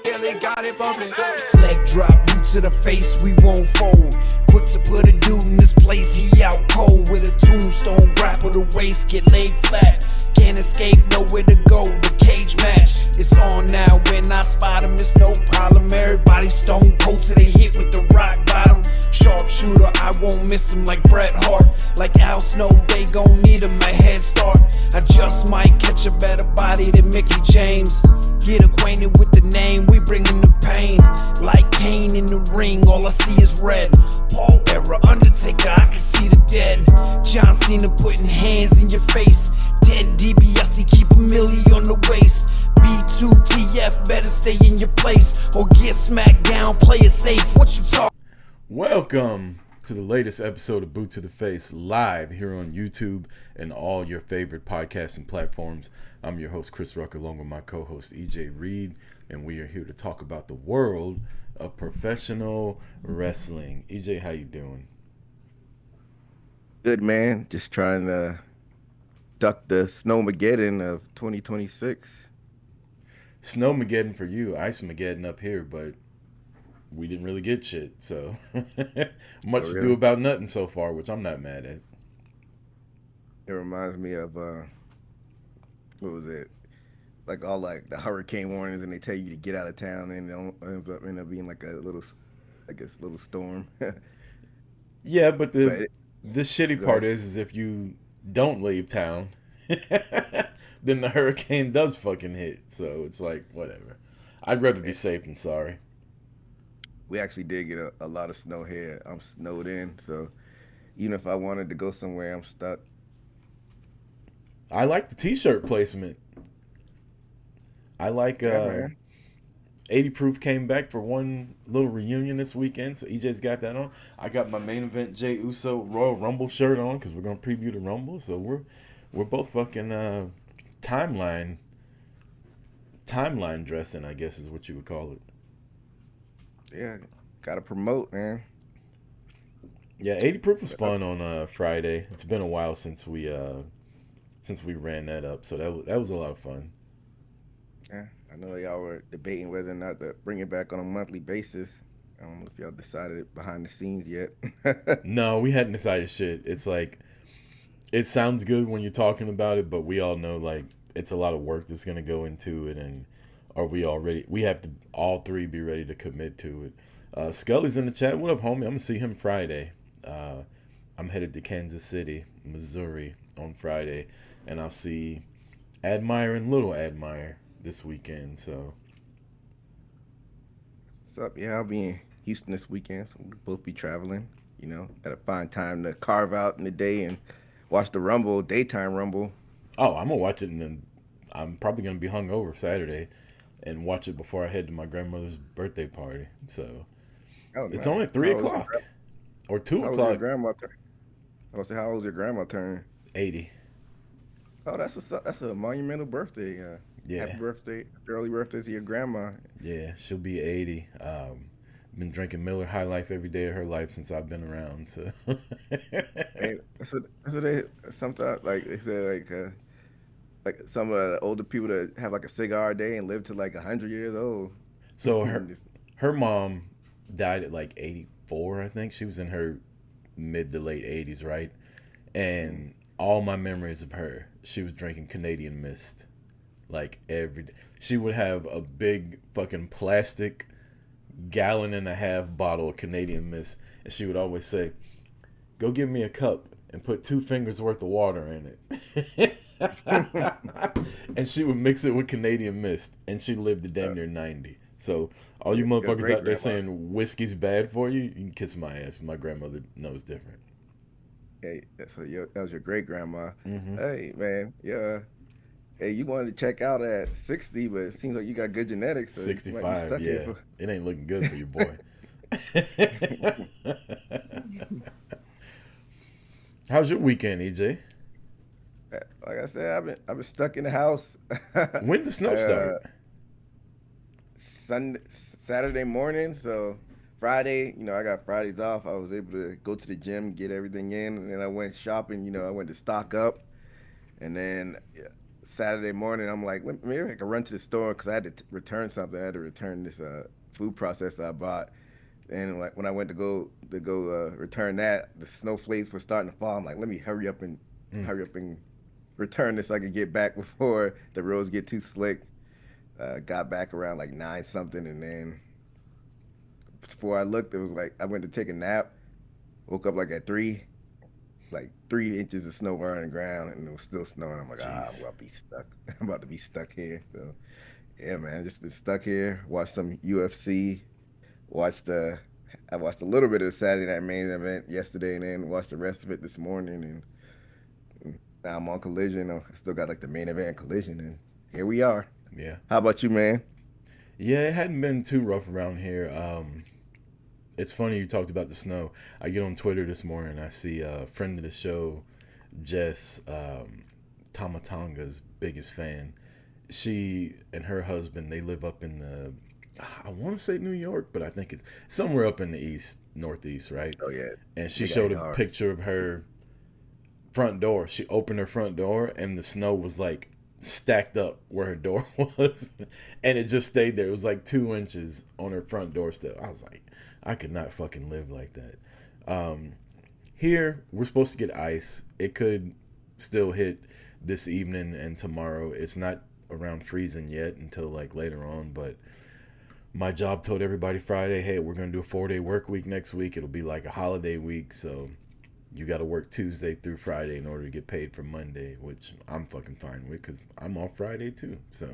Yeah, they got it bumping. Leg drop, boot to the face, we won't fold. Quick to put a dude in this place, he out cold. With a tombstone, grapple the waist, get laid flat. Can't escape, nowhere to go, the cage match. It's on now, when I spot him, it's no problem. Everybody stone cold till they hit with the rock bottom. Sharpshooter, I won't miss him like Bret Hart. Like Al Snow, they gon' need him a head start. I just might catch a better body than Mickey James. Get acquainted with the name, we bringin' the pain. Like Kane in the ring, all I see is red. Paul Era, Undertaker, I can see the dead. John Cena putting hands in your face. Ted DiBiase, keep a milli on the waist. B2TF, better stay in your place or get smacked down, play it safe. What you talk? Welcome to the latest episode of Boot to the Face, live here on YouTube and all your favorite podcasting platforms. I'm your host, Chris Rucker, along with my co-host, EJ Reed, and we are here to talk about the world of professional wrestling. EJ, how you doing? Good, man. Just trying to duck the Snowmageddon of 2026. Snowmageddon for you, Ice-mageddon up here, but we didn't really get shit, so much to do about nothing so far, which I'm not mad at. It reminds me of what was it? Like all like the hurricane warnings, and they tell you to get out of town, and it ends up being like a little, I guess, little storm. Yeah, but the shitty part is if you don't leave town, then the hurricane does fucking hit. So it's like whatever. I'd rather be safe than sorry. We actually did get a lot of snow here. I'm snowed in, so even if I wanted to go somewhere, I'm stuck. I like the t-shirt placement. I like 80 Proof came back for one little reunion this weekend, so EJ's got that on. I got my main event Jey Uso Royal Rumble shirt on because we're gonna preview the Rumble. So we're both fucking timeline dressing, I guess is what you would call it. Yeah, gotta promote, man. Yeah, 80 Proof was fun on Friday. It's been a while since we ran that up, so that was a lot of fun. Yeah, I know y'all were debating whether or not to bring it back on a monthly basis. I don't know if y'all decided it behind the scenes yet. No, we hadn't decided shit. It's like, it sounds good when you're talking about it, but we all know like it's a lot of work that's gonna go into it, and we have to all three be ready to commit to it. Scully's in the chat. What up, homie? I'm gonna see him Friday. I'm headed to Kansas City, Missouri on Friday, and I'll see Admire and Little Admire this weekend. So What's up? Yeah, I'll be in Houston this weekend, so we'll both be traveling. You know, gotta find time to carve out in the day and watch the Rumble, daytime Rumble. Oh, I'm gonna watch it, and then I'm probably gonna be hungover Saturday and watch it before I head to my grandmother's birthday party. So it's only at 3 o'clock or 2 o'clock. How was your grandma turn? I was say, how old was your grandma turn? 80. Oh, that's a monumental birthday. Yeah. Happy birthday, early birthday to your grandma. Yeah, she'll be 80. Been drinking Miller High Life every day of her life since I've been around. So Hey, that's what they sometimes like. They say like some of the older people that have like a cigar a day and live to like 100 years old. So her mom died at like 84, I think. She was in her mid to late 80s, right? And all my memories of her, she was drinking Canadian Mist like every day. She would have a big fucking plastic 1.5 gallon bottle of Canadian Mist, and she would always say, "Go give me a cup and put 2 fingers worth of water in it." And she would mix it with Canadian Mist, and she lived to damn near 90. So all you motherfuckers out there saying whiskey's bad for you, you can kiss my ass. My grandmother knows different. Hey, so that was your great grandma. Mm-hmm. Hey, man, yeah. Hey, you wanted to check out at 60, but it seems like you got good genetics. So 65, yeah. It ain't looking good for you, boy. How's your weekend, EJ? Like I said, I've been stuck in the house. When did the snow start? Saturday morning. So Friday, I got Fridays off. I was able to go to the gym, get everything in, and then I went shopping. I went to stock up, and then Saturday morning, I'm like, maybe I can run to the store because I had to return something. I had to return this food processor I bought. And like when I went to go return that, the snowflakes were starting to fall. I'm like, let me hurry up and return this so I could get back before the roads get too slick. Got back around like 9 something, and then before I looked, it was like I went to take a nap. Woke up like at 3, like 3 inches of snow were on the ground, and it was still snowing. I'm like, I'm Jeez. about to be stuck. I'm about to be stuck here. So, yeah, man, just been stuck here. Watched some UFC. Watched I watched a little bit of the Saturday Night Main Event yesterday, and then watched the rest of it this morning. And now I'm on Collision. I still got like the main event Collision, and here we are. Yeah. How about you, man? Yeah, it hadn't been too rough around here. It's funny you talked about the snow. I get on Twitter this morning. I see a friend of the show, Jess, Tamatonga's biggest fan. She and her husband, they live up in I want to say New York, but I think it's somewhere up in the east, northeast, right? Oh yeah, And she they got showed it a hard. picture of her front door. She opened her front door, and the snow was like stacked up where her door was, and it just stayed there. It was like 2 inches on her front doorstep. I was like, I could not fucking live like that. Here we're supposed to get ice. It could still hit this evening and tomorrow. It's not around freezing yet until like later on, but my job told everybody Friday, hey, we're gonna do a 4-day work week next week. It'll be like a holiday week, so you got to work Tuesday through Friday in order to get paid for Monday, which I'm fucking fine with because I'm off Friday too. So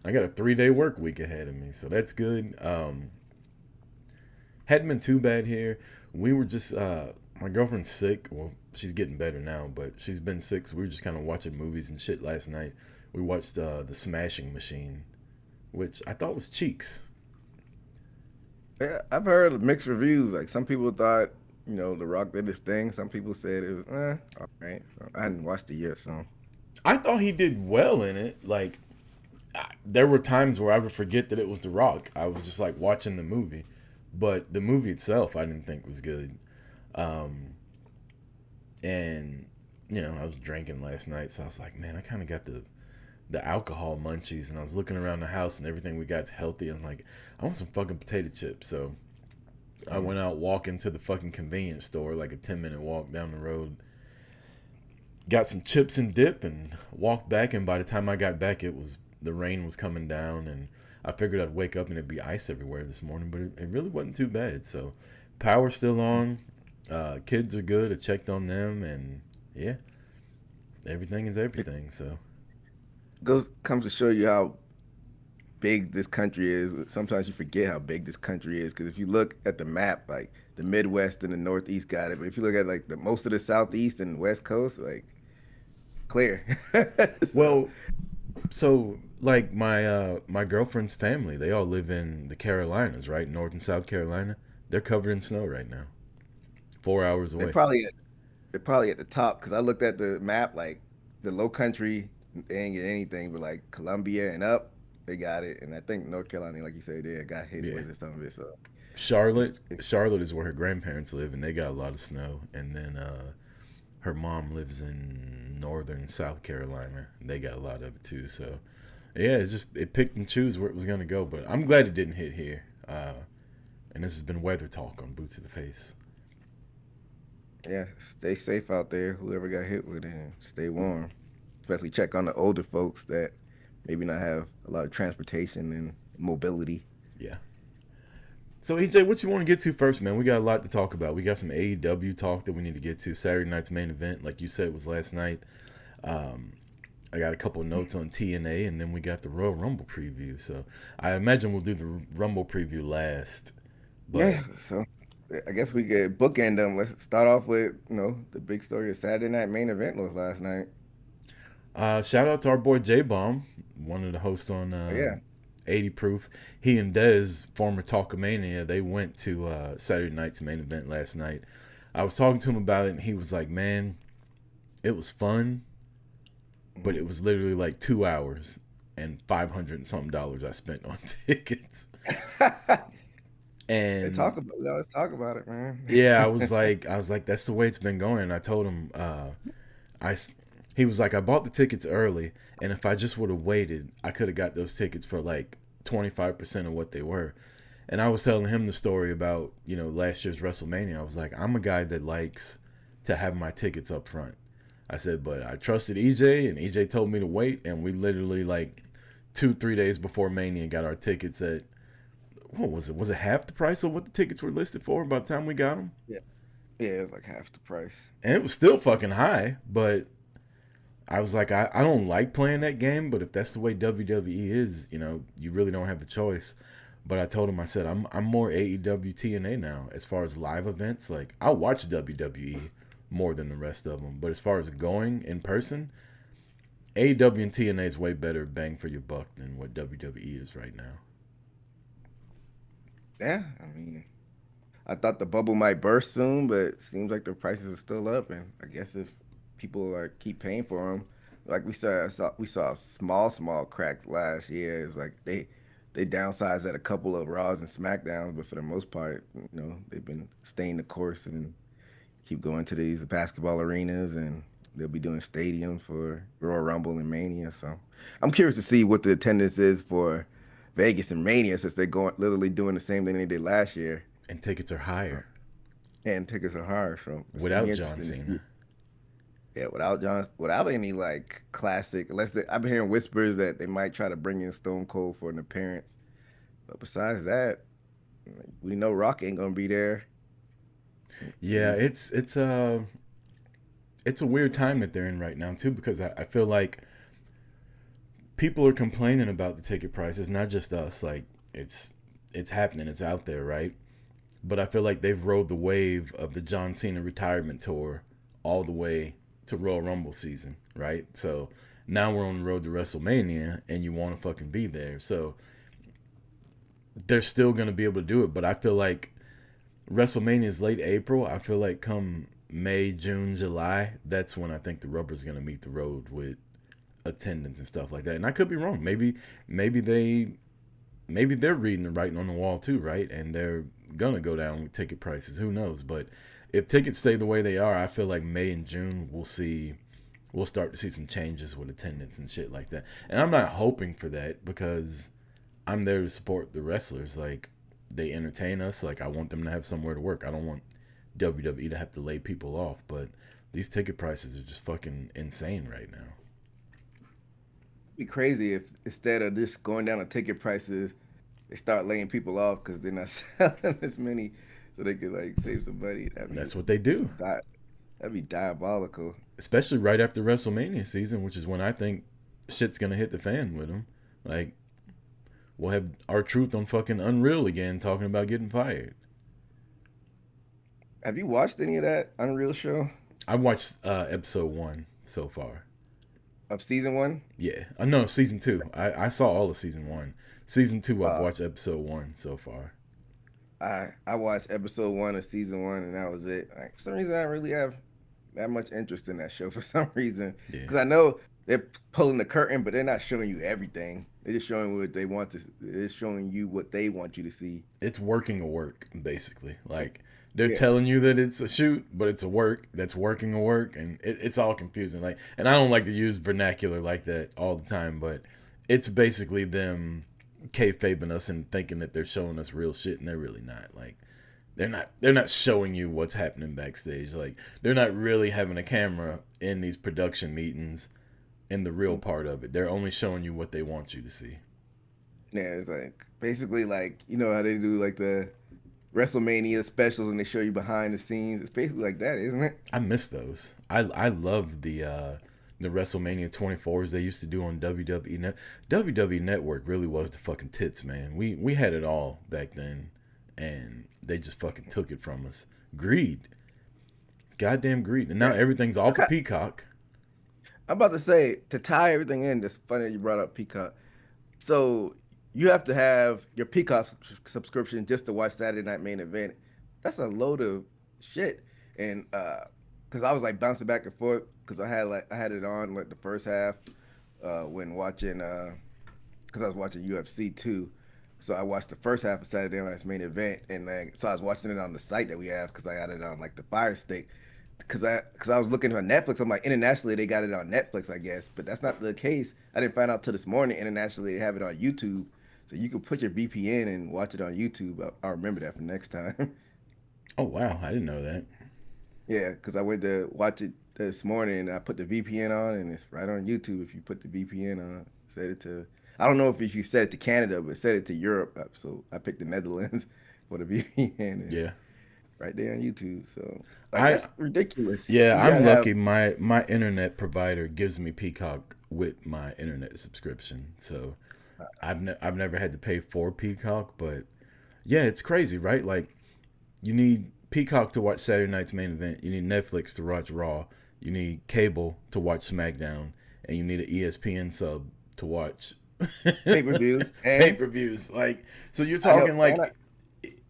I got a 3-day work week ahead of me, so that's good. Hadn't been too bad here. We were just my girlfriend's sick. Well, she's getting better now, but she's been sick, so we were just kind of watching movies and shit last night. We watched The Smashing Machine, which I thought was cheeks. Yeah, I've heard mixed reviews. Like some people thought, The Rock did his thing. Some people said it was, all right. So I hadn't watched it yet, so I thought he did well in it. Like, there were times where I would forget that it was The Rock. I was just like watching the movie, but the movie itself I didn't think was good. And I was drinking last night, so I was like, man, I kind of got the alcohol munchies, and I was looking around the house and everything we got's healthy. I'm like, I want some fucking potato chips. So I went out walking to the fucking convenience store, like a 10-minute walk down the road. Got some chips and dip and walked back, and by the time I got back, the rain was coming down, and I figured I'd wake up and it'd be ice everywhere this morning, but it really wasn't too bad. So power's still on. Kids are good. I checked on them, and yeah, everything is everything. So comes to show you how big this country is. Sometimes you forget how big this country is because if you look at the map, like the Midwest and the Northeast got it, but if you look at like the most of the Southeast and West Coast, like clear. well, so like my girlfriend's family, they all live in the Carolinas, right? North and South Carolina. They're covered in snow right now. 4 hours They're away. probably at the top because I looked at the map, like the Low Country, they ain't get anything, but like Columbia and up, they got it, and I think North Carolina, like you said, they got hit with some of it. So Charlotte is where her grandparents live, and they got a lot of snow. And then her mom lives in northern South Carolina. And they got a lot of it too. So yeah, it picked and choose where it was gonna go. But I'm glad it didn't hit here. And this has been Weather Talk on Boots to the Face. Yeah, stay safe out there, whoever got hit with it, and stay warm. Especially check on the older folks that maybe not have a lot of transportation and mobility. Yeah. So EJ, what you want to get to first, man? We got a lot to talk about. We got some AEW talk that we need to get to. Saturday night's main event, like you said, was last night. I got a couple of notes on TNA, and then we got the Royal Rumble preview. So I imagine we'll do the Rumble preview last. But, yeah, so I guess we could bookend them. Let's start off with, the big story of Saturday night main event was last night. Shout out to our boy J-Bomb, one of the hosts on 80 Proof. He and Dez, former Talkamania, they went to Saturday night's main event last night. I was talking to him about it, and he was like, man, it was fun, but it was literally like 2 hours and $500 and something I spent on tickets. And we always talk about it, man. Yeah, I was like, that's the way it's been going. And I told him, He was like, I bought the tickets early, and if I just would have waited, I could have got those tickets for like 25% of what they were. And I was telling him the story about, last year's WrestleMania. I was like, I'm a guy that likes to have my tickets up front. I said, but I trusted EJ, and EJ told me to wait, and we literally like 2-3 days before Mania got our tickets at, what was it? Was it half the price of what the tickets were listed for by the time we got them? Yeah. Yeah, it was like half the price. And it was still fucking high, but I was like, I don't like playing that game, but if that's the way WWE is, you really don't have a choice. But I told him, I said, I'm more AEW TNA now as far as live events. Like, I'll watch WWE more than the rest of them. But as far as going in person, AEW and TNA is way better bang for your buck than what WWE is right now. Yeah, I mean, I thought the bubble might burst soon, but it seems like the prices are still up. And I guess if people keep paying for them, like we saw small cracks last year. It was like they downsized at a couple of Raws and SmackDowns, but for the most part, they've been staying the course and keep going to these basketball arenas, and they'll be doing stadiums for Royal Rumble and Mania. So I'm curious to see what the attendance is for Vegas and Mania, since they're literally doing the same thing they did last year. And tickets are higher. And tickets are higher. So without John Cena. Yeah, without any like classic. I've been hearing whispers that they might try to bring in Stone Cold for an appearance, but besides that, we know Rock ain't gonna be there. Yeah, it's a weird time that they're in right now too, because I feel like people are complaining about the ticket prices, not just us. Like it's happening, it's out there, right? But I feel like they've rode the wave of the John Cena retirement tour all the way to Royal Rumble season, right? So now we're on the road to WrestleMania, and you want to fucking be there. So they're still going to be able to do it, but I feel like WrestleMania is late April. I feel like come May, June, July, that's when I think the rubber's going to meet the road with attendance and stuff like that. And I could be wrong. Maybe they're reading the writing on the wall too, right? And they're going to go down with ticket prices. Who knows? But if tickets stay the way they are, I feel like May and June we'll start to see some changes with attendance and shit like that. And I'm not hoping for that, because I'm there to support the wrestlers. Like, they entertain us. Like, I want them to have somewhere to work. I don't want WWE to have to lay people off. But these ticket prices are just fucking insane right now. It'd be crazy if instead of just going down the ticket prices, they start laying people off because they're not selling as many, so they could like save some money. That's what they do. That'd be diabolical. Especially right after WrestleMania season, which is when I think shit's gonna hit the fan with them. Like, we'll have R-Truth on fucking Unreal again talking about getting fired. Have you watched any of that Unreal show? I've watched episode 1 so far. Of season 1? Yeah. No, season 2. I saw all of season 1. Season 2, I've watched episode 1 so far. I watched episode 1 of season 1, and that was it. Like, for some reason, I don't really have that much interest in that show for some reason. Because I know they're pulling the curtain, but they're not showing you everything. They're just showing what they want to. They're showing you what they want you to see. It's working a work, basically. Like, they're telling you that it's a shoot, but it's a work that's working a work, and it's all confusing. Like, and I don't like to use vernacular like that all the time, but it's basically them kayfabing us and thinking that they're showing us real shit, and they're really not. Like, they're not showing you what's happening backstage. Like, they're not really having a camera in these production meetings in the real part of it. They're only showing you what they want you to see. Yeah, it's like basically like, you know how they do like the WrestleMania specials and they show you behind the scenes. It's basically like that, isn't it? I miss those. I love the WrestleMania 24s they used to do on WWE. WWE Network really was the fucking tits, man. We had it all back then, and they just fucking took it from us. Greed. Goddamn greed. And now everything's off of Peacock. I'm about to say, to tie everything in, it's funny that you brought up Peacock. So you have to have your Peacock subscription just to watch Saturday Night Main Event. That's a load of shit. And because I was like bouncing back and forth because I had it on like the first half when watching because I was watching UFC too. So I watched the first half of Saturday Night's Main Event, and then so I was watching it on the site that we have because I had it on like the Fire Stick. because I was looking on Netflix. I'm like, internationally they got it on Netflix, I guess, but that's not the case. I didn't find out till this morning. Internationally they have it on YouTube, so you can put your VPN and watch it on YouTube. I'll remember that for next time. Oh wow, I didn't know that. Yeah, because I went to watch it this morning and I put the VPN on, and it's right on YouTube. If you put the VPN on, set it to. I don't know if you set it to Canada, but set it to Europe. So I picked the Netherlands for the VPN. And Yeah. right there on YouTube. So like, I that's ridiculous. Yeah, You I'm gotta lucky. My internet provider gives me Peacock with my internet subscription, so I've never had to pay for Peacock. But yeah, it's crazy, right? Like you need Peacock to watch Saturday night's main event. You need Netflix to watch Raw. You need cable to watch SmackDown, and you need an ESPN sub to watch pay-per-views. pay-per-views. Like, so you're I know, talking like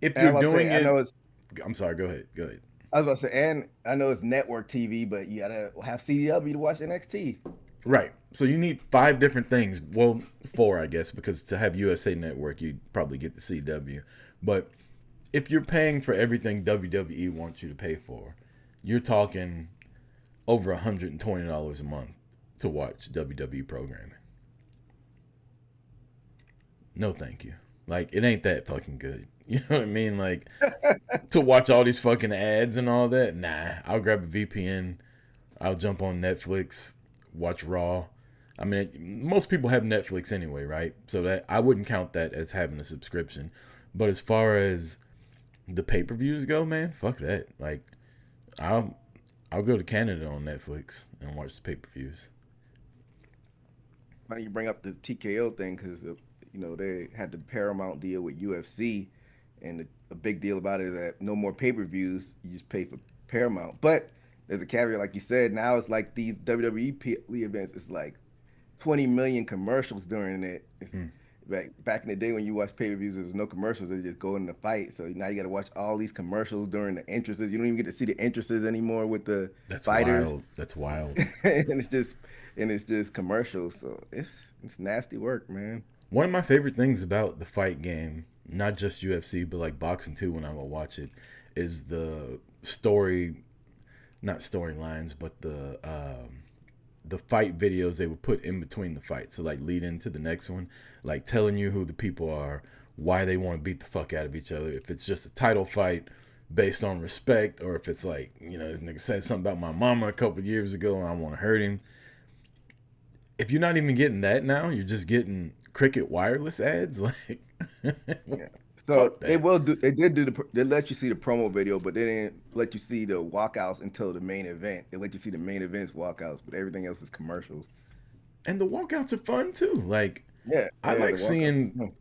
if you're doing I it. know it's. I'm sorry. Go ahead. Go ahead. I was about to say, and I know it's network TV, but you gotta have CW to watch NXT. Right. So you need 5 different things. Well, 4, I guess, because to have USA Network, you'd probably get the CW. But if you're paying for everything WWE wants you to pay for, you're talking over $120 a month to watch WWE programming. No, thank you. Like, it ain't that fucking good. You know what I mean? Like, to watch all these fucking ads and all that, nah. I'll grab a VPN. I'll jump on Netflix, watch Raw. I mean, most people have Netflix anyway, right? So that I wouldn't count that as having a subscription. But as far as the pay-per-views go, man, fuck that. Like, I'll go to Canada on Netflix and watch the pay-per-views. Why don't you bring up the TKO thing? Because they had the Paramount deal with UFC, and the big deal about it is that no more pay-per-views. You just pay for Paramount. But there's a caveat, like you said. Now it's like these WWE events. It's like 20 million commercials during it. It's, back in the day when you watch pay-per-views, there was no commercials. They just go in the fight. So now you got to watch all these commercials during the entrances. You don't even get to see the entrances anymore with the fighters. Wild. That's wild. and it's just commercials. So it's nasty work, man. One of my favorite things about the fight game, not just UFC, but like boxing too, when I will watch it, is the not storylines, but the fight videos they would put in between the fights. So like lead into the next one, like telling you who the people are, why they want to beat the fuck out of each other. If it's just a title fight based on respect, or if it's like, this nigga said something about my mama a couple of years ago and I want to hurt him. If you're not even getting that now, you're just getting Cricket wireless ads. Like, yeah. So they let you see the promo video, but they didn't let you see the walkouts until the main event. They let you see the main event's walkouts, but everything else is commercials. And the walkouts are fun too. Like, I like seeing.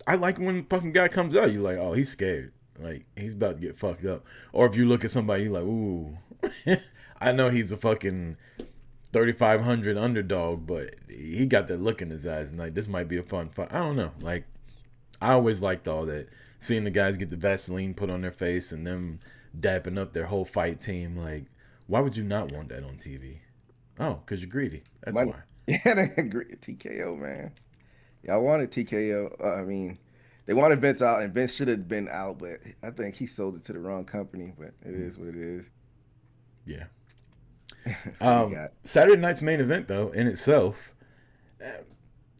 I like when the fucking guy comes out. You like, oh, he's scared. Like, he's about to get fucked up. Or if you look at somebody, you're like, ooh, I know he's a fucking 3,500 underdog, but he got that look in his eyes, and like, this might be a fun fight. I don't know. Like, I always liked all that. Seeing the guys get the Vaseline put on their face and them dapping up their whole fight team. Like, why would you not want that on TV? Oh, because you're greedy. That's why. Yeah, they agree. TKO, man. Yeah, I wanted TKO. I mean, they wanted Vince out, and Vince should have been out, but I think he sold it to the wrong company, but it is what it is. Yeah. Saturday night's main event, though, in itself,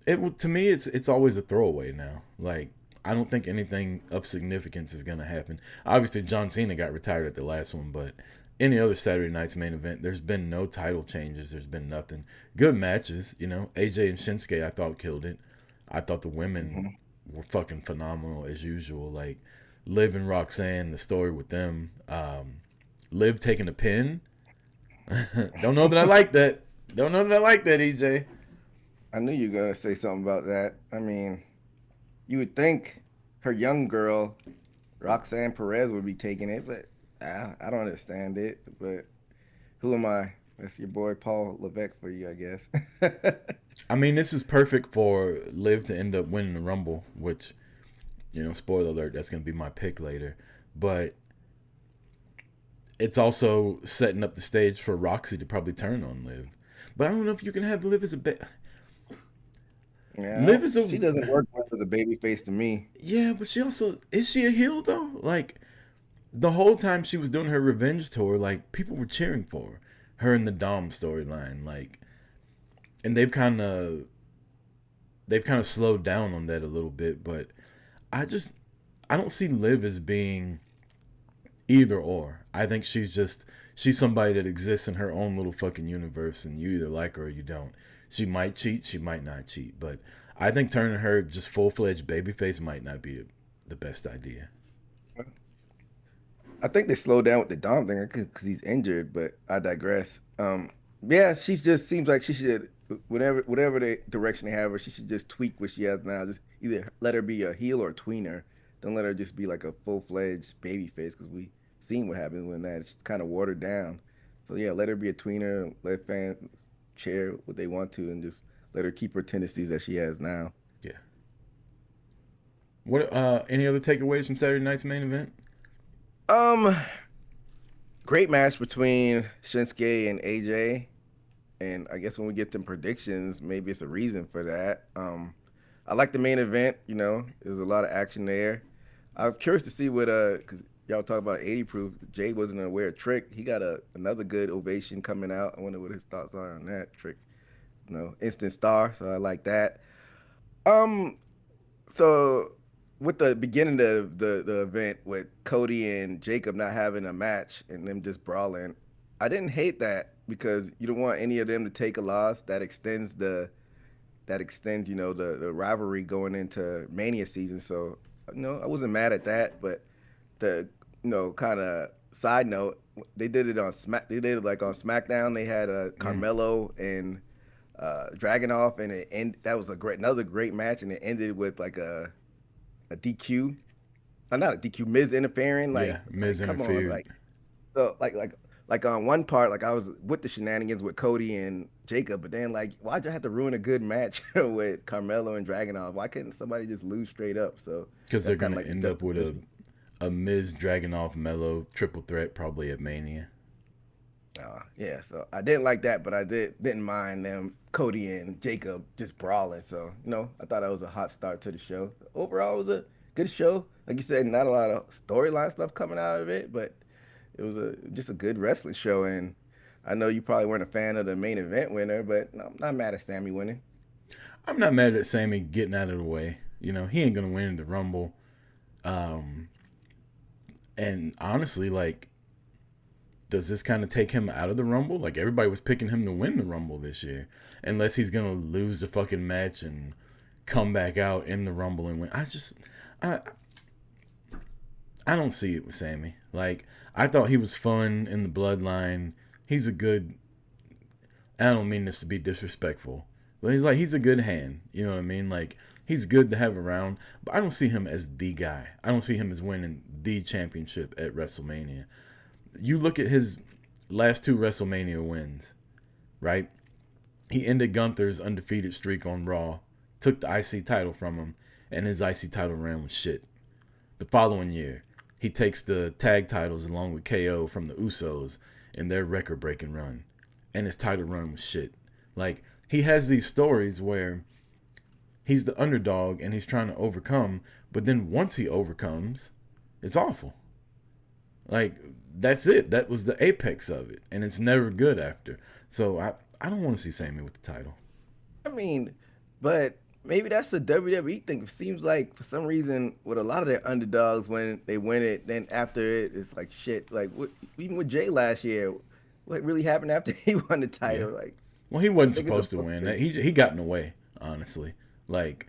to me, it's always a throwaway now. Like, I don't think anything of significance is gonna happen. Obviously, John Cena got retired at the last one, but any other Saturday night's main event, there's been no title changes. There's been nothing. Good matches, AJ and Shinsuke, I thought killed it. I thought the women were fucking phenomenal as usual. Like, Liv and Roxanne, the story with them. Liv taking a pin. Don't know that I like that. EJ. I knew you were going to say something about that. I mean, you would think her young girl, Roxanne Perez, would be taking it, but I don't understand it. But who am I? That's your boy Paul Levesque for you, I guess. I mean, this is perfect for Liv to end up winning the Rumble, which, spoiler alert, that's going to be my pick later. But it's also setting up the stage for Roxy to probably turn on Liv. But I don't know if you can have Liv as a Yeah, she doesn't work well as a baby face to me. Yeah, but is she a heel though? Like, the whole time she was doing her revenge tour, like, people were cheering for her in the Dom storyline, like, and they've kind of slowed down on that a little bit, but I don't see Liv as being either or. I think she's somebody that exists in her own little fucking universe, and you either like her or you don't. She might cheat, she might not cheat, but I think turning her just full-fledged babyface might not be the best idea. I think they slowed down with the Dom thing because he's injured, but I digress. Yeah, she just seems like she should, whatever the direction they have her, she should just tweak what she has now. Just either let her be a heel or a tweener. Don't let her just be like a full-fledged baby face, because we seen what happens when that. She's kind of watered down. So yeah, let her be a tweener, let fans cheer what they want to, and just let her keep her tendencies that she has now. Yeah. What any other takeaways from Saturday night's main event? Great match between Shinsuke and AJ. And I guess when we get them predictions, maybe it's a reason for that. I like the main event, there was a lot of action there. I'm curious to see what because y'all talk about 80 proof. Jay wasn't aware of Trick. He got another good ovation coming out. I wonder what his thoughts are on that. Trick, instant star, so I like that. So with the beginning of the event with Cody and Jacob not having a match and them just brawling, I didn't hate that, because you don't want any of them to take a loss. That extends the rivalry going into Mania season. So I wasn't mad at that. But the kind of side note, they did it on like on SmackDown. They had Carmelo and Dragunov, and that was another great match, and it ended with like a DQ. Not a DQ, Miz interfering. Miz interfered. Come on, so like on one part, like I was with the shenanigans with Cody and Jacob, but then like, why'd you have to ruin a good match with Carmelo and Dragunov? Why couldn't somebody just lose straight up? So because they're gonna end up with a Miz Dragunov Mello triple threat probably at Mania. Yeah, so I didn't like that, but I didn't mind them, Cody and Jacob, just brawling. So I thought that was a hot start to the show. Overall, it was a good show. Like you said, not a lot of storyline stuff coming out of it, but it was just a good wrestling show. And I know you probably weren't a fan of the main event winner, but I'm not mad at Sammy winning. I'm not mad at Sammy getting out of the way. He ain't gonna win in the Rumble. And honestly, like, does this kind of take him out of the Rumble? Like, everybody was picking him to win the Rumble this year, unless he's gonna lose the fucking match and come back out in the Rumble and win. I don't see it with Sammy. Like, I thought he was fun in the Bloodline. He's a good, I don't mean this to be disrespectful, but he's a good hand. You know what I mean? Like, he's good to have around, but I don't see him as the guy. I don't see him as winning the championship at WrestleMania. You look at his last two WrestleMania wins, right? He ended Gunther's undefeated streak on Raw, took the IC title from him, and his IC title run was shit. The following year, he takes the tag titles along with KO from the Usos in their record-breaking run, and his title run was shit. Like, he has these stories where he's the underdog and he's trying to overcome, but then once he overcomes, it's awful. Like, that's it. That was the apex of it, and it's never good after. So I don't want to see Sammy with the title. I mean, but maybe that's the WWE thing. It seems like for some reason with a lot of their underdogs, when they win it, then after it, it's like shit. Like even with Jay last year, what really happened after he won the title? Yeah. Like, well, he wasn't supposed to win. He got in the way, honestly. Like,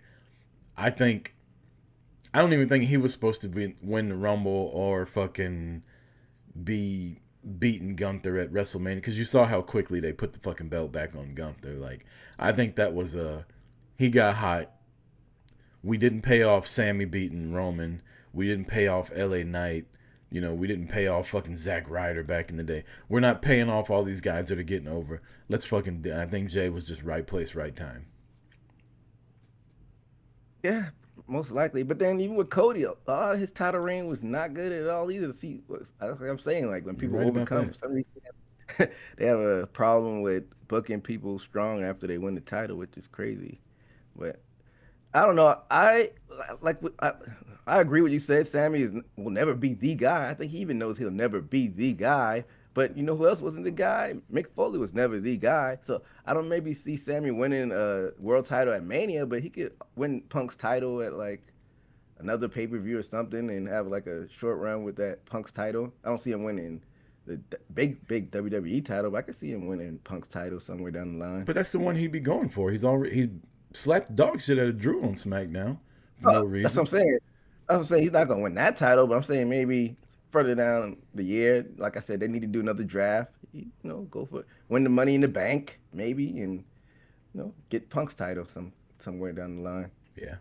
I don't even think he was supposed to win the Rumble or fucking be beating Gunther at WrestleMania, because you saw how quickly they put the fucking belt back on Gunther. Like, I think that was he got hot. We didn't pay off Sammy beating Roman. We didn't pay off LA Knight. We didn't pay off fucking Zack Ryder back in the day. We're not paying off all these guys that are getting over. Let's fucking, I think Jay was just right place, right time. Yeah, most likely. But then even with Cody, a lot of his title reign was not good at all either. See, like I'm saying, like when people overcome, for some reason they have a problem with booking people strong after they win the title, which is crazy. But I don't know. I agree with you said. Will never be the guy. I think he even knows he'll never be the guy. But you know who else wasn't the guy? Mick Foley was never the guy. So I don't maybe see Sammy winning a world title at Mania, but he could win Punk's title at like another pay-per-view or something and have like a short run with that Punk's title. I don't see him winning the big WWE title, but I could see him winning Punk's title somewhere down the line. But that's the one he'd be going for. He slapped dog shit out of Drew on SmackDown for no reason. That's what I'm saying. He's not gonna win that title, but I'm saying maybe further down the year, like I said, they need to do another draft. You know, go for it. Win the Money in the Bank, maybe, and get Punk's title somewhere down the line. Yeah.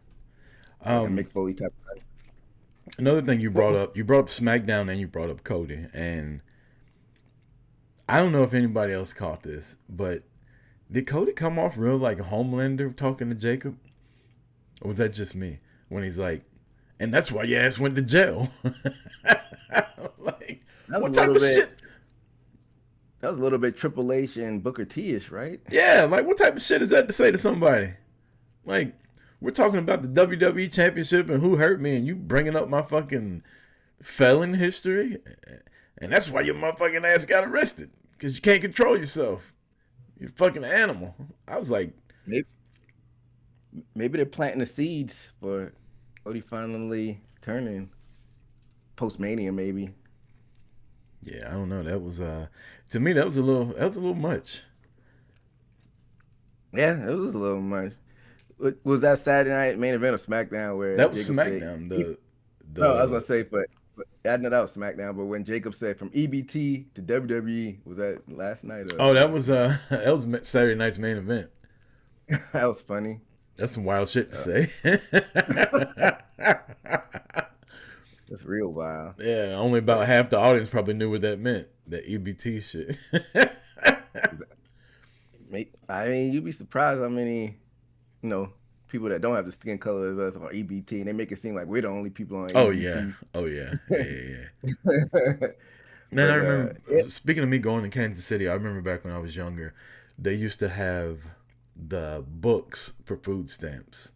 And Mick Foley type of title. Another thing you brought up SmackDown and you brought up Cody, and I don't know if anybody else caught this, but did Cody come off real like a Homelander talking to Jacob? Or was that just me? When he's like, and that's why your ass went to jail. Like, what type of shit? That was a little bit Triple H and Booker T-ish, right? Yeah, like what type of shit is that to say to somebody? Like, we're talking about the WWE Championship and who hurt me, and you bringing up my fucking felon history, and that's why your motherfucking ass got arrested because you can't control yourself. You're a fucking animal. I was like, maybe they're planting the seeds for Cody finally turning post-Mania, maybe. Yeah, I don't know. That was to me that was a little much. Yeah, it was a little much. Was that Saturday night main event of SmackDown where that was Jacob SmackDown? Said, no, I was gonna say, but I know that was SmackDown. But when Jacob said from EBT to WWE, was that last night? Oh, that was Saturday night's main event. That was funny. That's some wild shit to say. That's real wild. Yeah, only about half the audience probably knew what that meant. That EBT shit. I mean, you'd be surprised how many, people that don't have the skin color as us on EBT, and they make it seem like we're the only people on EBT. Oh yeah. Man, I remember. Speaking of me going to Kansas City, I remember back when I was younger, they used to have the books for food stamps,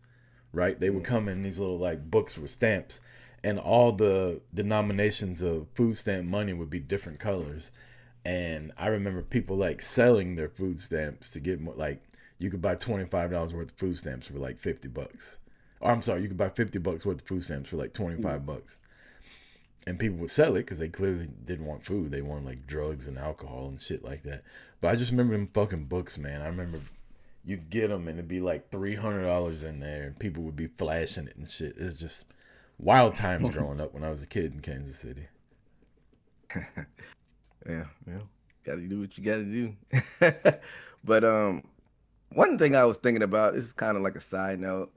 right? They would come in these little like books with stamps, and all the denominations of food stamp money would be different colors. And I remember people like selling their food stamps to get more, like you could buy $25 worth of food stamps for like $50. Or I'm sorry, you could buy $50 worth of food stamps for like $25. And people would sell it because they clearly didn't want food. They wanted like drugs and alcohol and shit like that. But I just remember them fucking books, man. I remember you'd get them and it'd be like $300 in there and people would be flashing it and shit. It's just wild times growing up when I was a kid in Kansas City. Yeah, gotta do what you gotta do. But one thing I was thinking about, this is kind of like a side note.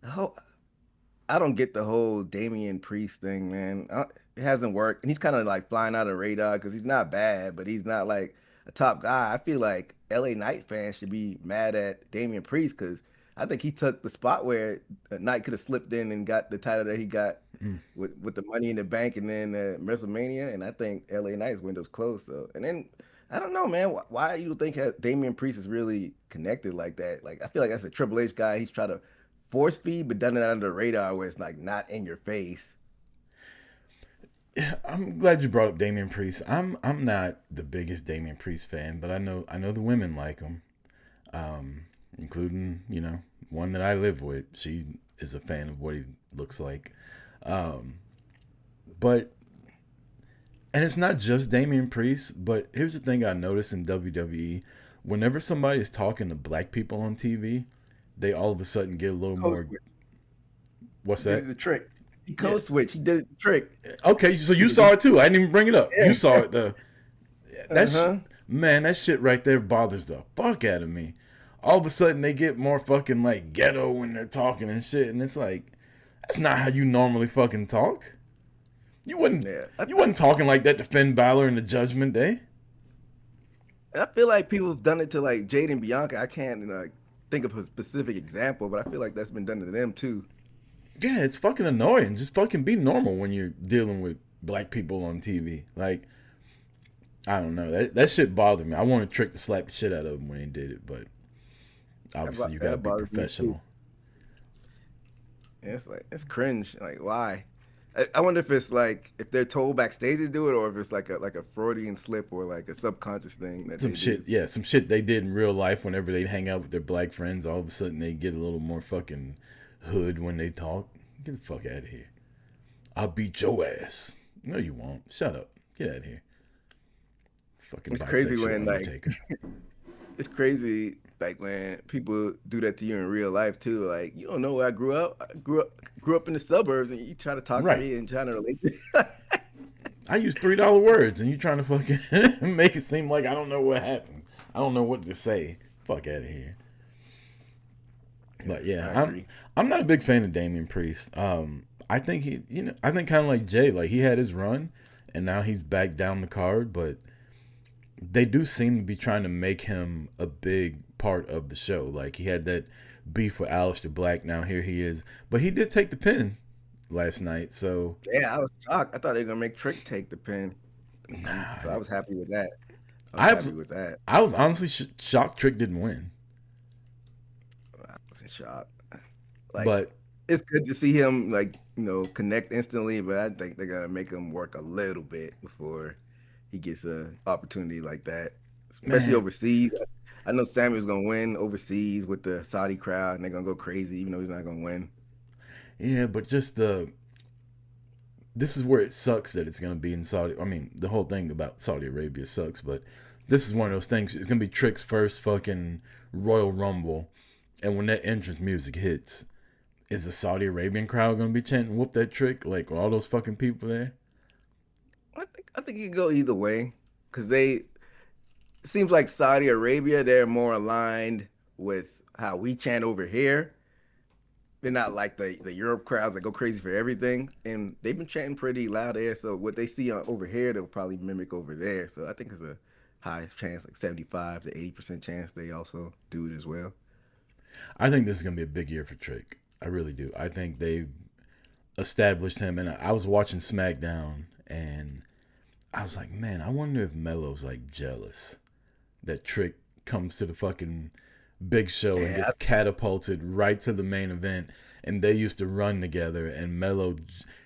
I don't get the whole Damian Priest thing, man. It hasn't worked, and he's kind of like flying out of the radar because he's not bad, but he's not like a top guy. I feel like LA Knight fans should be mad at Damian Priest because I think he took the spot where Knight could have slipped in and got the title that he got with the Money in the Bank and then WrestleMania, and I think LA Knight's window's closed. So, and then I don't know, man. Why you think Damian Priest is really connected like that? Like I feel like that's a Triple H guy. He's trying to force feed, but done it under the radar where it's like not in your face. I'm glad you brought up Damian Priest. I'm not the biggest Damian Priest fan, but I know the women like him, including one that I live with. She is a fan of what he looks like, but and it's not just Damian Priest. But here's the thing I noticed in WWE: whenever somebody is talking to black people on TV, they all of a sudden get a little more. What's that? He did the trick. He code switched. He did the trick. Okay, so you saw it too. I didn't even bring it up. Yeah. You saw it. Man, that shit right there bothers the fuck out of me. All of a sudden, they get more fucking like ghetto when they're talking and shit, and it's like, that's not how you normally fucking talk. You wasn't talking like that to Finn Balor in the Judgment Day. And I feel like people have done it to like Jade and Bianca. I can't think of a specific example, but I feel like that's been done to them too. Yeah, it's fucking annoying. Just fucking be normal when you're dealing with black people on TV. Like, I don't know. That shit bothered me. I wanted Trick to slap the shit out of him when he did it, but obviously you gotta be professional. It's like it's cringe. Like why? I wonder if it's like if they're told backstage to do it, or if it's like a Freudian slip or like a subconscious thing that Some they shit, do. yeah, some shit they did in real life. Whenever they hang out with their black friends, all of a sudden they get a little more fucking hood when they talk. Get the fuck out of here. I'll beat your ass. No, you won't. Shut up. Get out of here. Fucking It's crazy bisexual when like Undertaker. it's crazy like when people do that to you in real life too. Like you don't know where I grew up. I grew up in the suburbs, and you try to talk to Right. me and trying to relate. I use $3 words, and you trying to fucking make it seem like I don't know what happened. I don't know what to say. Fuck out of here. But yeah, I agree. I'm not a big fan of Damian Priest. I think I think kind of like Jay, like he had his run, and now he's back down the card. But they do seem to be trying to make him a big part of the show. Like he had that beef with Aleister Black. Now here he is, but he did take the pin last night. So Yeah, I was shocked. I thought they were gonna make Trick take the pin, nah, so I was happy with that. I Happy with that. I was honestly shocked Trick didn't win. I was in shock. Like But it's good to see him like connect instantly, but I think they're gonna make him work a little bit before he gets an opportunity like that, especially man, overseas. I know Samuel's gonna win overseas with the Saudi crowd, and they're gonna go crazy, even though he's not gonna win. yeah, but just this is where it sucks that it's gonna be in Saudi. I mean, the whole thing about Saudi Arabia sucks, but this is one of those things. It's gonna be Trick's first fucking Royal Rumble, and when that entrance music hits, is the Saudi Arabian crowd gonna be chanting "Whoop that Trick" like all those fucking people there? I think you could go either way, because it seems like Saudi Arabia, they're more aligned with how we chant over here. They're not like the Europe crowds that go crazy for everything, and they've been chanting pretty loud there. So what they see over here, they'll probably mimic over there. So I think it's a high chance, like 75 to 80% chance they also do it as well. I think this is gonna be a big year for Trick. I really do. I think they've established him, and I was watching SmackDown, and I was like, man, I wonder if Melo's like jealous that Trick comes to the fucking big show and Yeah, gets catapulted right to the main event, and they used to run together, and Melo,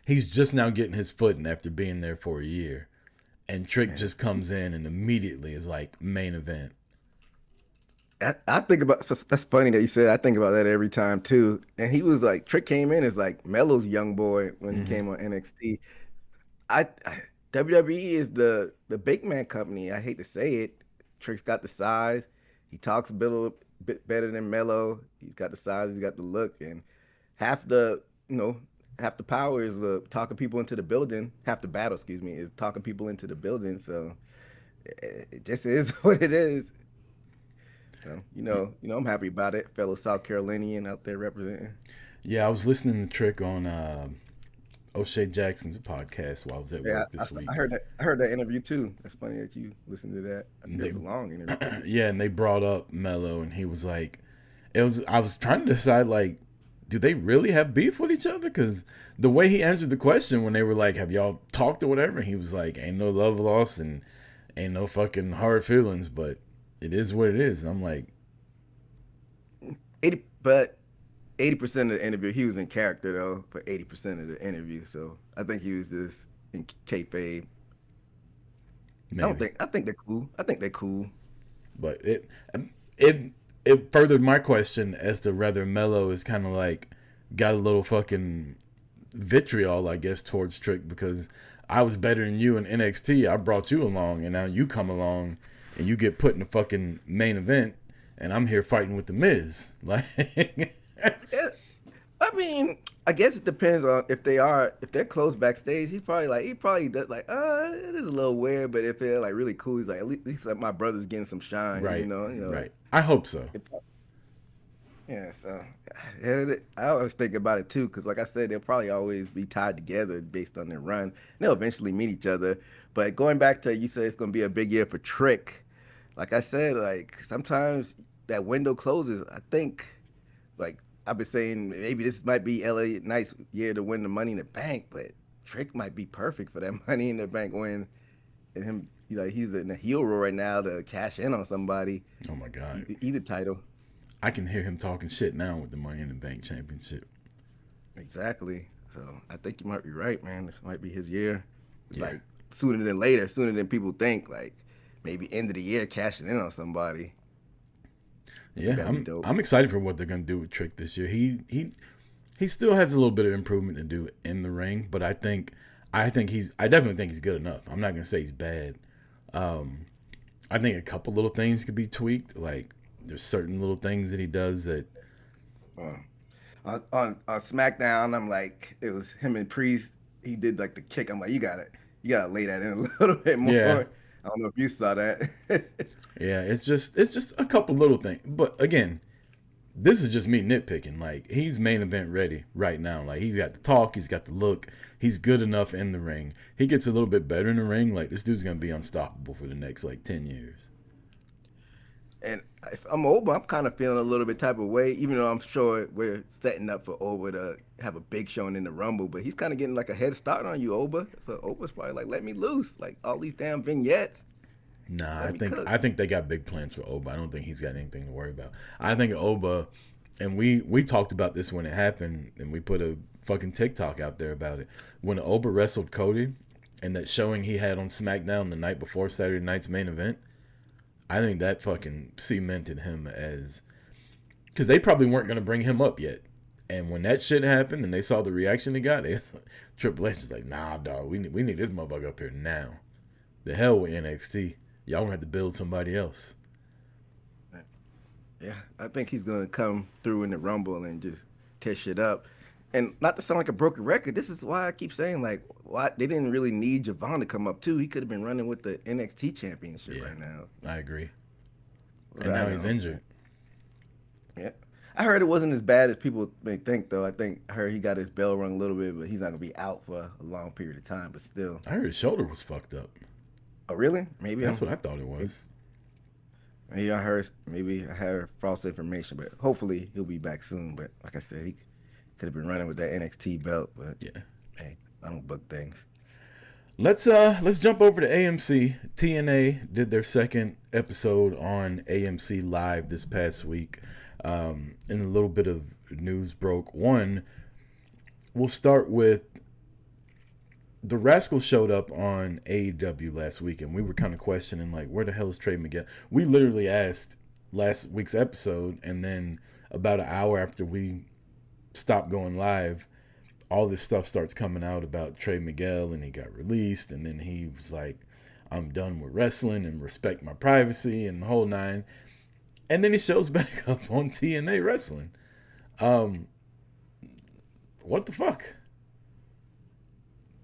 he's just now getting his footing after being there for a year, and Trick just comes in and immediately is like main event. I think about that's funny that you said. I think about that every time too. And he was like Trick came in as like Melo's young boy when he came on NXT. I WWE is the big man company. I hate to say it. Trick's got the size. He talks a bit better than Melo. He's got the size. He's got the look. And half the half the power is talking people into the building. Half the battle, excuse me, is talking people into the building. So it just is what it is. So I'm happy about it. Fellow South Carolinian out there representing. Yeah, I was listening to Trick on O'Shea Jackson's podcast while I was at Yeah, work this week. I heard that. I heard that interview too. That's funny that you listened to that. I think it was a long interview. Yeah, and they brought up Melo, and he was like, I was trying to decide, like, do they really have beef with each other? Because the way he answered the question when they were like, have y'all talked or whatever, he was like, ain't no love lost and ain't no fucking hard feelings, but it is what it is. And I'm like, 80% of the interview, he was in character though. For 80% of the interview, so I think he was just in kayfabe. maybe. I think they're cool. I think they're cool. But it furthered my question as to whether Melo is kind of like got a little fucking vitriol, I guess, towards Trick, because I was better than you in NXT. I brought you along, and now you come along and you get put in the fucking main event, and I'm here fighting with the Miz. Like, Yeah, I mean, I guess it depends on if they're close backstage. He probably does like, it is a little weird, but if they're like really cool, he's like, at least like, my brother's getting some shine, right, you know. right. I hope so. Yeah, so I always think about it too, because like I said, they'll probably always be tied together based on their run. They'll eventually meet each other. But going back to you said it's gonna be a big year for Trick. Like I said, like sometimes that window closes. I think, like I've been saying, maybe this might be LA Knight's year to win the Money in the Bank, but Trick might be perfect for that Money in the Bank win. And him, he's in a heel role right now to cash in on somebody, Oh my god, either title. I can hear him talking shit now with the Money in the Bank championship. Exactly. So I think you might be right, man. This might be his year. Yeah. Like sooner than later, sooner than people think. Like maybe end of the year, cashing in on somebody. I think Yeah, that'd be dope. I'm excited for what they're gonna do with Trick this year. He still has a little bit of improvement to do in the ring, but I definitely think he's good enough. I'm not gonna say he's bad. I think a couple little things could be tweaked. Like there's certain little things that he does that Uh, on SmackDown, I'm like, it was him and Priest. He did like the kick. I'm like, you gotta lay that in a little bit more. Yeah. I don't know if you saw that. yeah, it's just a couple little things. But again, this is just me nitpicking. Like he's main event ready right now. Like he's got the talk, he's got the look, he's good enough in the ring. He gets a little bit better in the ring. Like this dude's gonna be unstoppable for the next like 10 years. And if I'm Oba, I'm kind of feeling a little bit type of way, even though I'm sure we're setting up for Oba to have a big showing in the Rumble. But he's kind of getting like a head start on you, Oba. So Oba's probably like, let me loose. Like all these damn vignettes. Nah, Let me cook. I think they got big plans for Oba. I don't think he's got anything to worry about. I think Oba, and we talked about this when it happened, and we put a fucking TikTok out there about it. When Oba wrestled Cody, and that showing he had on SmackDown the night before Saturday night's main event, I think that fucking cemented him as, because they probably weren't gonna bring him up yet. And when that shit happened, and they saw the reaction he got, Triple H is like, nah, dog, we need this motherfucker up here now. The hell with NXT. Y'all gonna have to build somebody else. Yeah, I think he's gonna come through in the Rumble and just tear shit up. And not to sound like a broken record, this is why I keep saying like, why they didn't really need Javon to come up too. He could have been running with the NXT Championship Yeah. right now. I agree. Right And now he's injured. Yeah, I heard it wasn't as bad as people may think though. I heard he got his bell rung a little bit, but he's not gonna be out for a long period of time. But still, I heard his shoulder was fucked up. oh really? Maybe That's what I thought it was. Maybe I heard false information, but hopefully he'll be back soon. But like I said, he could have been running with that NXT belt. But Yeah. hey, I don't book things. Let's jump over to AMC. TNA did their second episode on AMC Live this past week. And a little bit of news broke. One, we'll start with the Rascal showed up on AEW last week, and we were kind of questioning, like, where the hell is Trey Miguel? We literally asked last week's episode, and then about an hour after we stopped going live, all this stuff starts coming out about Trey Miguel, and he got released, and then he was like, I'm done with wrestling and respect my privacy and the whole nine. And then he shows back up on TNA Wrestling. What the fuck?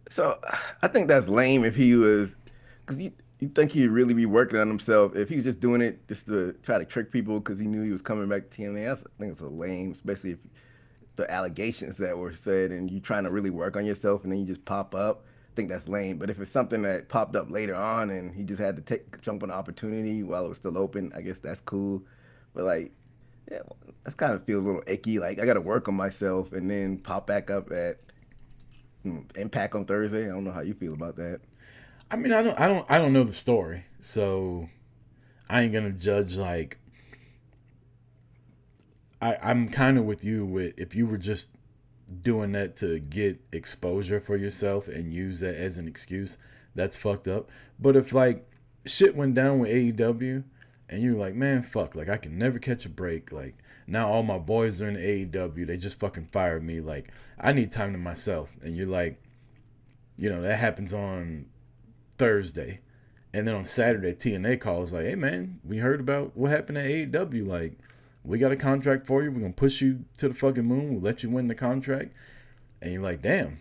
So I think that's lame if he was, because you think he'd really be working on himself if he was just doing it just to try to trick people because he knew he was coming back to TNA. I think it's a lame, especially if the allegations that were said and you trying to really work on yourself and then you just pop up. I think that's lame. But if it's something that popped up later on and he just had to jump on the opportunity while it was still open, I guess that's cool. But like, yeah, that's kind of feels a little icky. Like I got to work on myself and then pop back up at Impact on Thursday. I don't know how you feel about that. I mean, I don't know the story, so I ain't gonna judge. Like, I'm kind of with you with if you were just doing that to get exposure for yourself and use that as an excuse, that's fucked up. But if like shit went down with AEW and you're like, man, fuck, like I can never catch a break. Like now all my boys are in AEW, they just fucking fired me. Like I need time to myself. And you're like, you know, that happens on Thursday. And then on Saturday, TNA calls like, hey man, we heard about what happened at AEW. Like, we got a contract for you. We're going to push you to the fucking moon. We'll let you win the contract. And you're like, damn,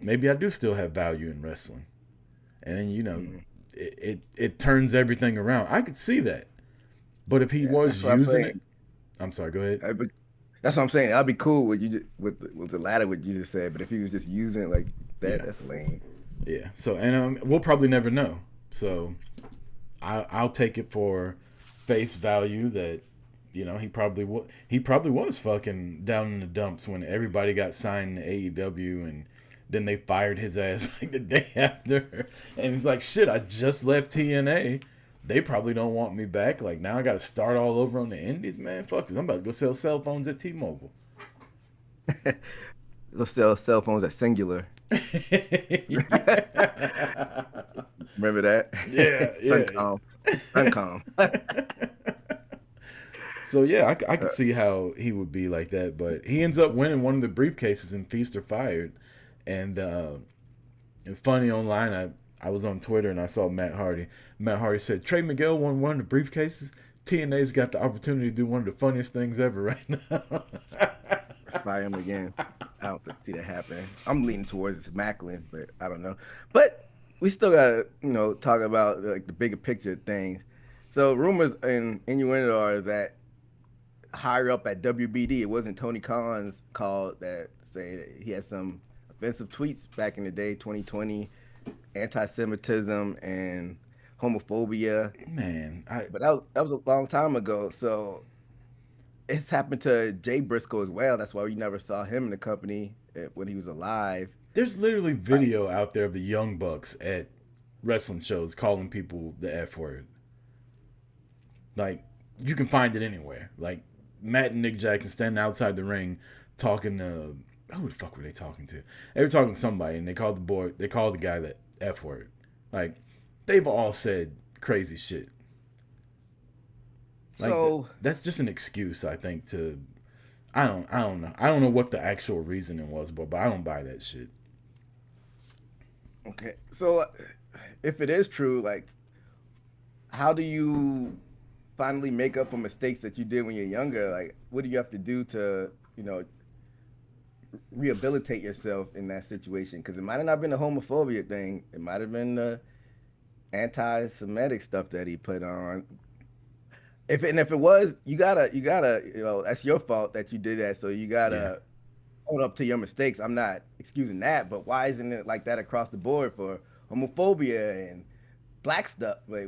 maybe I do still have value in wrestling. And then, you know, it turns everything around. I could see that. But if he was using it, I'm sorry, go ahead. That's what I'm saying. I'd be cool with you with the latter what you just said. But if he was just using it like that, that's lame. Yeah. So, and we'll probably never know. So I'll take it for face value that, you know, he probably was fucking down in the dumps when everybody got signed to AEW, and then they fired his ass like the day after. And he's like, shit, I just left TNA. They probably don't want me back. Like, now I got to start all over on the indies, man. Fuck this. I'm about to go sell cell phones at T-Mobile. they'll sell cell phones at Singular. Remember that? Yeah, yeah. Suncom. So yeah, I could see how he would be like that, but he ends up winning one of the briefcases in Feast or Fired, and funny online, I was on Twitter and I saw Matt Hardy. Matt Hardy said Trey Miguel won one of the briefcases. TNA's got the opportunity to do one of the funniest things ever right now. By him again. I don't see that happening. I'm leaning towards Macklin, but I don't know. But we still gotta, talk about like the bigger picture things. So rumors and innuendo are that higher up at WBD, it wasn't Tony Khan's call that saying that he had some offensive tweets back in the day, 2020, anti-Semitism and homophobia. Man, but that was a long time ago. So it's happened to Jay Briscoe as well. That's why we never saw him in the company when he was alive. There's literally video out there of the Young Bucks at wrestling shows calling people the F word. Like, you can find it anywhere. Like, Matt and Nick Jackson standing outside the ring talking to, who the fuck were they talking to? They were talking to somebody, and they called the guy the F word. Like, they've all said crazy shit. Like, so that's just an excuse, I think, to, I don't know. I don't know what the actual reasoning was, but I don't buy that shit. Okay, so if it is true, like, how do you finally make up for mistakes that you did when you're younger? Like, what do you have to do to, rehabilitate yourself in that situation? Because it might have not been the homophobia thing. It might have been the anti-Semitic stuff that he put on. If it was, you gotta, that's your fault that you did that. So you gotta own up to your mistakes. I'm not excusing that, but why isn't it like that across the board for homophobia and black stuff? Like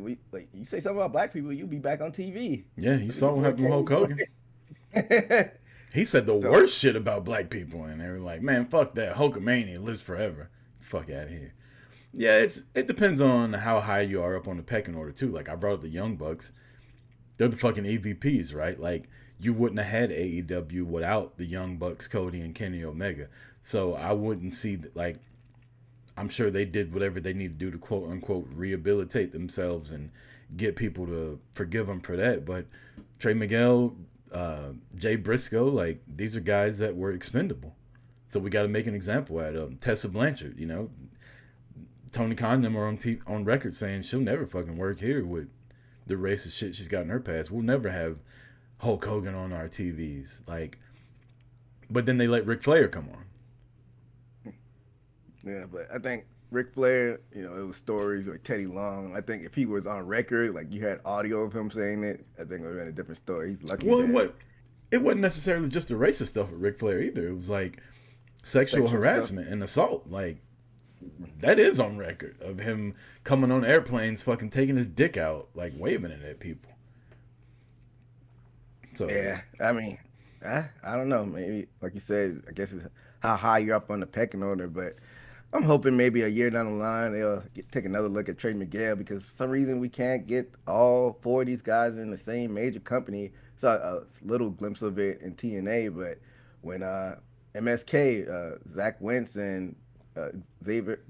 you say something about black people, you'll be back on TV. Yeah, you saw what happened with Hulk Hogan. He said the worst shit about black people, and they were like, "Man, fuck that. Hulkamania lives forever. Fuck out of here." Yeah, it depends on how high you are up on the pecking order too. Like, I brought up the Young Bucks. They're the fucking EVPs, right? Like, you wouldn't have had AEW without the Young Bucks, Cody, and Kenny Omega. So I wouldn't see, like, I'm sure they did whatever they need to do to quote unquote rehabilitate themselves and get people to forgive them for that. But Trey Miguel, Jay Briscoe, like, these are guys that were expendable. So we got to make an example out of them. Tessa Blanchard, Tony Khan them are on record saying she'll never fucking work here with the racist shit she's got in her past. We'll never have Hulk Hogan on our TVs. Like, but then they let Ric Flair come on. Yeah, but I think Ric Flair, it was stories like Teddy Long. I think if he was on record, like you had audio of him saying it, I think it would have been a different story. He's lucky. Well, it wasn't necessarily just the racist stuff with Ric Flair either. It was like sexual harassment and assault. Like, that is on record of him coming on airplanes, fucking taking his dick out, like waving it at people. So yeah, I mean, I don't know. Maybe, like you said, I guess it's how high you're up on the pecking order. But I'm hoping maybe a year down the line they'll take another look at Trey Miguel, because for some reason we can't get all four of these guys in the same major company. Saw a little glimpse of it in TNA, but when MSK, Zach Wentz and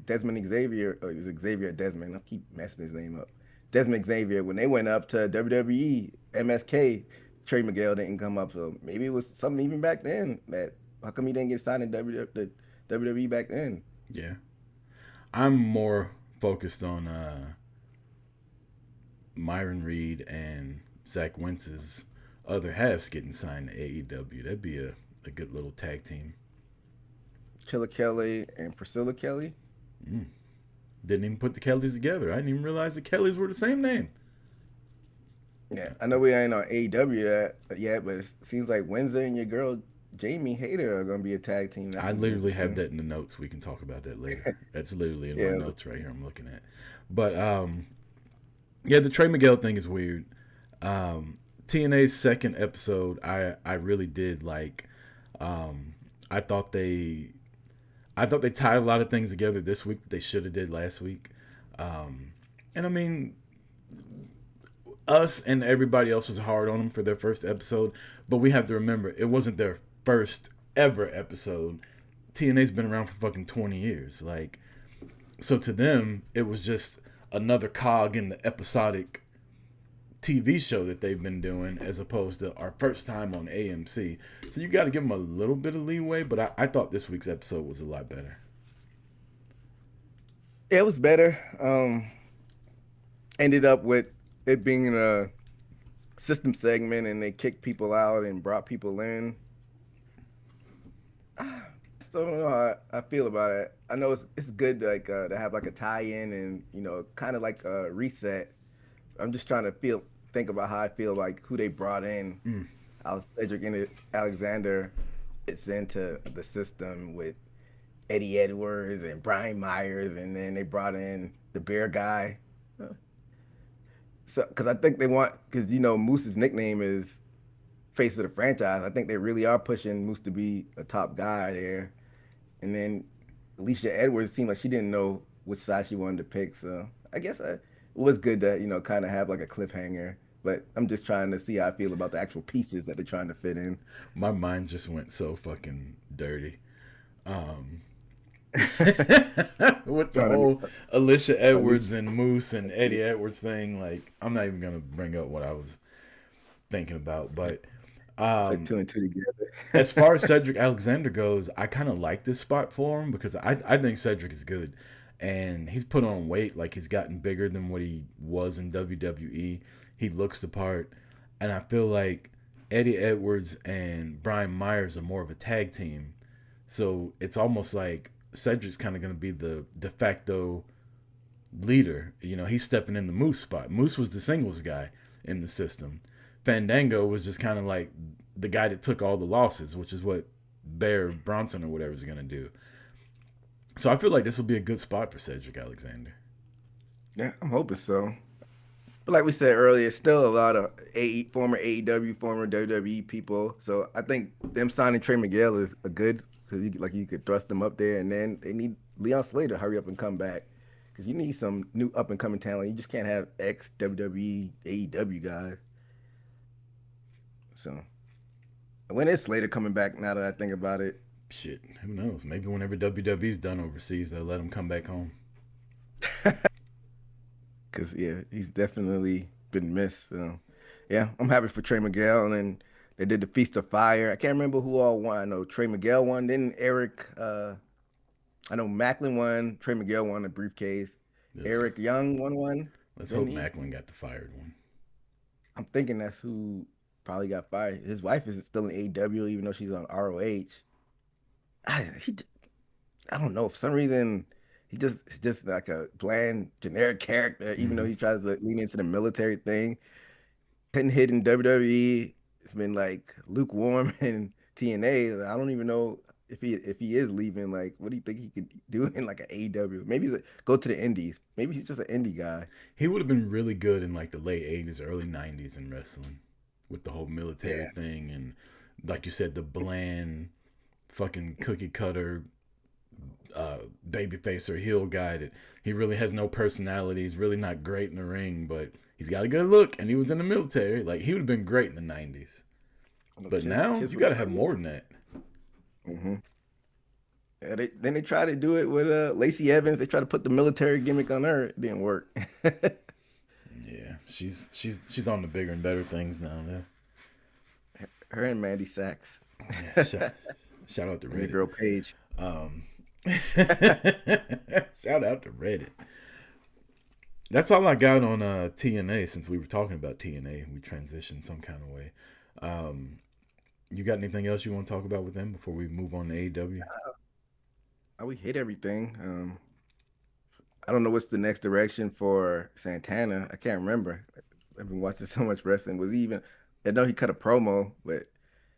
Desmond Xavier, or is it Xavier Desmond? I keep messing his name up. Desmond Xavier, when they went up to WWE, MSK, Trey Miguel didn't come up. So maybe it was something even back then that how come he didn't get signed in WWE back then? Yeah. I'm more focused on Myron Reed and Zach Wentz's other halves getting signed to AEW. That'd be a good little tag team. Killer Kelly and Priscilla Kelly. Didn't even put the Kellys together. I didn't even realize the Kellys were the same name. Yeah, I know we ain't on AEW yet, but it seems like Windsor and your girl Jamie Hayter are going to be a tag team. I literally have that in the notes. We can talk about that later. That's literally in my notes right here I'm looking at. But, yeah, the Trey Miguel thing is weird. TNA's second episode, I really did like. I thought they tied a lot of things together this week that they should have did last week. And I mean, us and everybody else was hard on them for their first episode, but we have to remember it wasn't their first ever episode. TNA's been around for fucking 20 years. Like, so to them, it was just another cog in the episodic TV show that they've been doing, as opposed to our first time on AMC. So you got to give them a little bit of leeway, but I thought this week's episode was a lot better. Yeah, it was better. Ended up with it being a system segment, and they kicked people out and brought people in. I still don't know how I feel about it. I know it's good to have like a tie-in and kind of like a reset. I'm just trying to think about how I feel like who they brought in. How Cedric Alexander fits into the system with Eddie Edwards and Brian Myers, and then they brought in the Bear guy. So, because I think because Moose's nickname is face of the franchise. I think they really are pushing Moose to be a top guy there. And then Alicia Edwards seemed like she didn't know which side she wanted to pick. So I guess it was good to, kind of have like a cliffhanger. But I'm just trying to see how I feel about the actual pieces that they're trying to fit in. My mind just went so fucking dirty. With the whole Alicia Edwards and Moose and Eddie Edwards thing, like, I'm not even gonna bring up what I was thinking about, but Put two and two together. as far as Cedric Alexander goes, I kind of like this spot for him because I think Cedric is good, and he's put on weight. Like, he's gotten bigger than what he was in WWE. He looks the part, and I feel like Eddie Edwards and Brian Myers are more of a tag team, so it's almost like Cedric's kind of going to be the de facto leader. He's stepping in the Moose spot. Moose was the singles guy in the system. Fandango was just kind of like the guy that took all the losses, which is what Bear Bronson or whatever is going to do. So I feel like this will be a good spot for Cedric Alexander. Yeah, I'm hoping so. But like we said earlier, still a lot of former AEW, former WWE people. So I think them signing Trey Miguel is a good, because you could thrust them up there, and then they need Leon Slater to hurry up and come back, because you need some new up and coming talent. You just can't have ex WWE, AEW guys. So when is Slater coming back? Now that I think about it, shit, who knows? Maybe whenever WWE's done overseas, they'll let him come back home. Because, yeah, he's definitely been missed. So, yeah, I'm happy for Trey Miguel. And then they did the Feast of Fire. I can't remember who all won. I know Trey Miguel won. Then Eric, I know Macklin won. Trey Miguel won the briefcase. Yes. Eric Young won one. Let's hope Macklin got the fired one. I'm thinking that's who probably got fired. His wife is still in AEW, even though she's on ROH. I don't know. For some reason, he's just like a bland, generic character, even though he tries to lean into the military thing. Couldn't hit in WWE. It's been like lukewarm in TNA. I don't even know if he is leaving. Like, what do you think he could do in like an AEW? Maybe go to the Indies. Maybe he's just an indie guy. He would have been really good in like the late 80s, early 90s in wrestling, with the whole military thing, and like you said, the bland, fucking cookie cutter babyface or heel guy that he really has no personality. He's really not great in the ring, but he's got a good look, and he was in the military. Like, he would have been great in the 90s. But now you got to have more than that. Mm-hmm. Yeah, then they tried to do it with Lacey Evans. They tried to put the military gimmick on her. It didn't work. Yeah, she's on the bigger and better things now. Though. Her and Mandy Sachs. Yeah, shout out to Reddit. Girl Page. Shout out to Reddit. That's all I got on TNA. Since we were talking about TNA, we transitioned some kind of way. You got anything else you want to talk about with them before we move on to AEW? We hit everything. I don't know what's the next direction for Santana. I can't remember. I've been watching so much wrestling. I know he cut a promo, but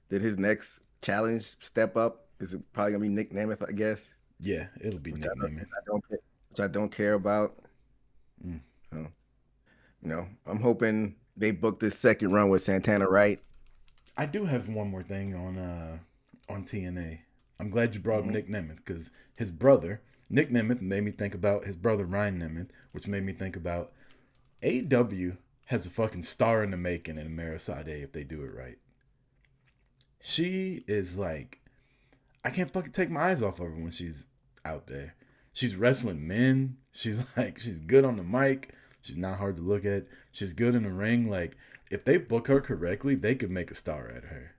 did his next challenge step up? Is it probably gonna be Nick Nemeth, I guess? Yeah, it'll be Nick Nemeth. Which I don't care about. So, I'm hoping they book this second run with Santana right. I do have one more thing on TNA. I'm glad you brought up Nick Nemeth, because his brother, Nick Nemeth, made me think about his brother Ryan Nemeth, which made me think about AEW has a fucking star in the making in Amara Sade if they do it right. She is like, I can't fucking take my eyes off of her when she's out there. She's wrestling men. She's good on the mic. She's not hard to look at. She's good in the ring. Like, if they book her correctly, they could make a star out of her.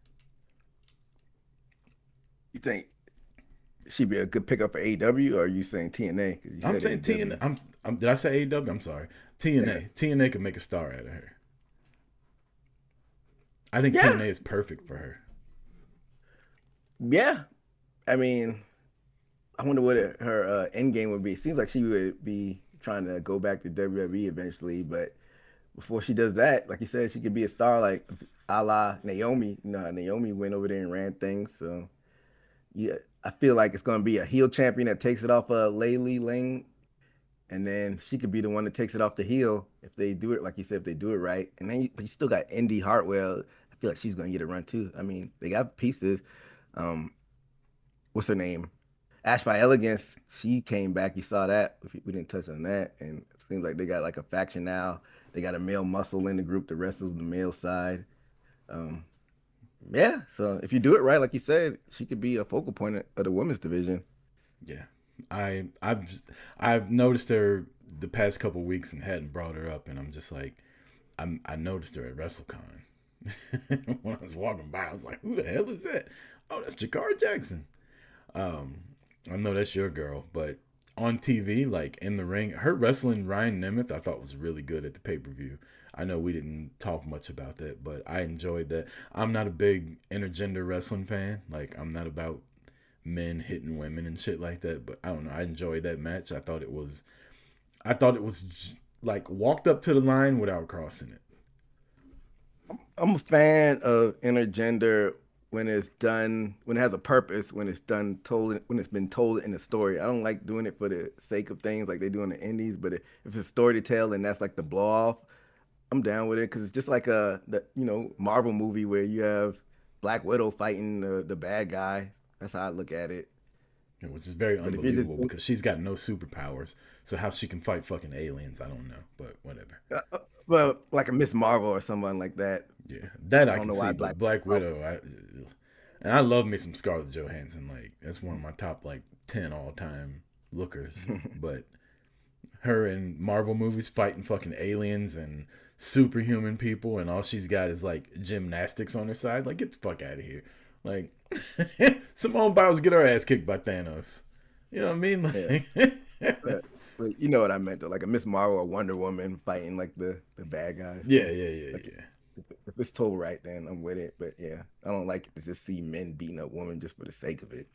You think she'd be a good pickup for AEW, or are you saying TNA? I'm saying TNA. Did I say AEW? I'm sorry. TNA. Yeah. TNA could make a star out of her. I think TNA is perfect for her. Yeah. I mean, I wonder what her end game would be. It seems like she would be trying to go back to WWE eventually, but before she does that, like you said, she could be a star like a la Naomi. You know how Naomi went over there and ran things. So, yeah, I feel like it's going to be a heel champion that takes it off of Laylee Ling, and then she could be the one that takes it off the heel if they do it, like you said, if they do it right. And then but you still got Indy Hartwell. I feel like she's going to get a run too. I mean, they got pieces. What's her name? Ash by Elegance, she came back. You saw that. We didn't touch on that. And it seems like they got like a faction now. They got a male muscle in the group that wrestles the male side. Yeah, so if you do it right, like you said, she could be a focal point of the women's division. Yeah, I've noticed her the past couple weeks and hadn't brought her up, and I'm just like, I noticed her at WrestleCon. When I was walking by, I was like, who the hell is that? Oh, that's Jakara Jackson. I know that's your girl, but on TV, like in the ring, her wrestling Ryan Nemeth, I thought was really good at the pay-per-view. I know we didn't talk much about that, but I enjoyed that. I'm not a big intergender wrestling fan. Like, I'm not about men hitting women and shit like that, but I don't know. I enjoyed that match. I thought it was like walked up to the line without crossing it. I'm a fan of intergender when it's done, when it has a purpose, when it's been told in a story. I don't like doing it for the sake of things like they do in the indies, but if it's a story to tell and that's like the blow off, I'm down with it, because it's just like the Marvel movie where you have Black Widow fighting the bad guy. That's how I look at it. It was just very unbelievable because she's got no superpowers. So how she can fight fucking aliens, I don't know, but whatever. Well, like a Miss Marvel or someone like that. Yeah, that I can see. But Black Widow, I love me some Scarlett Johansson. Like, that's one of my top 10 all time lookers. But her in Marvel movies fighting fucking aliens and superhuman people, and all she's got is gymnastics on her side. Like, get the fuck out of here. Like, Simone Biles get her ass kicked by Thanos. You know what I mean? But you know what I meant though, like a Miss Marvel or Wonder Woman fighting like the bad guys. Yeah. If it's told right, then I'm with it. But yeah, I don't like to just see men beating up women just for the sake of it.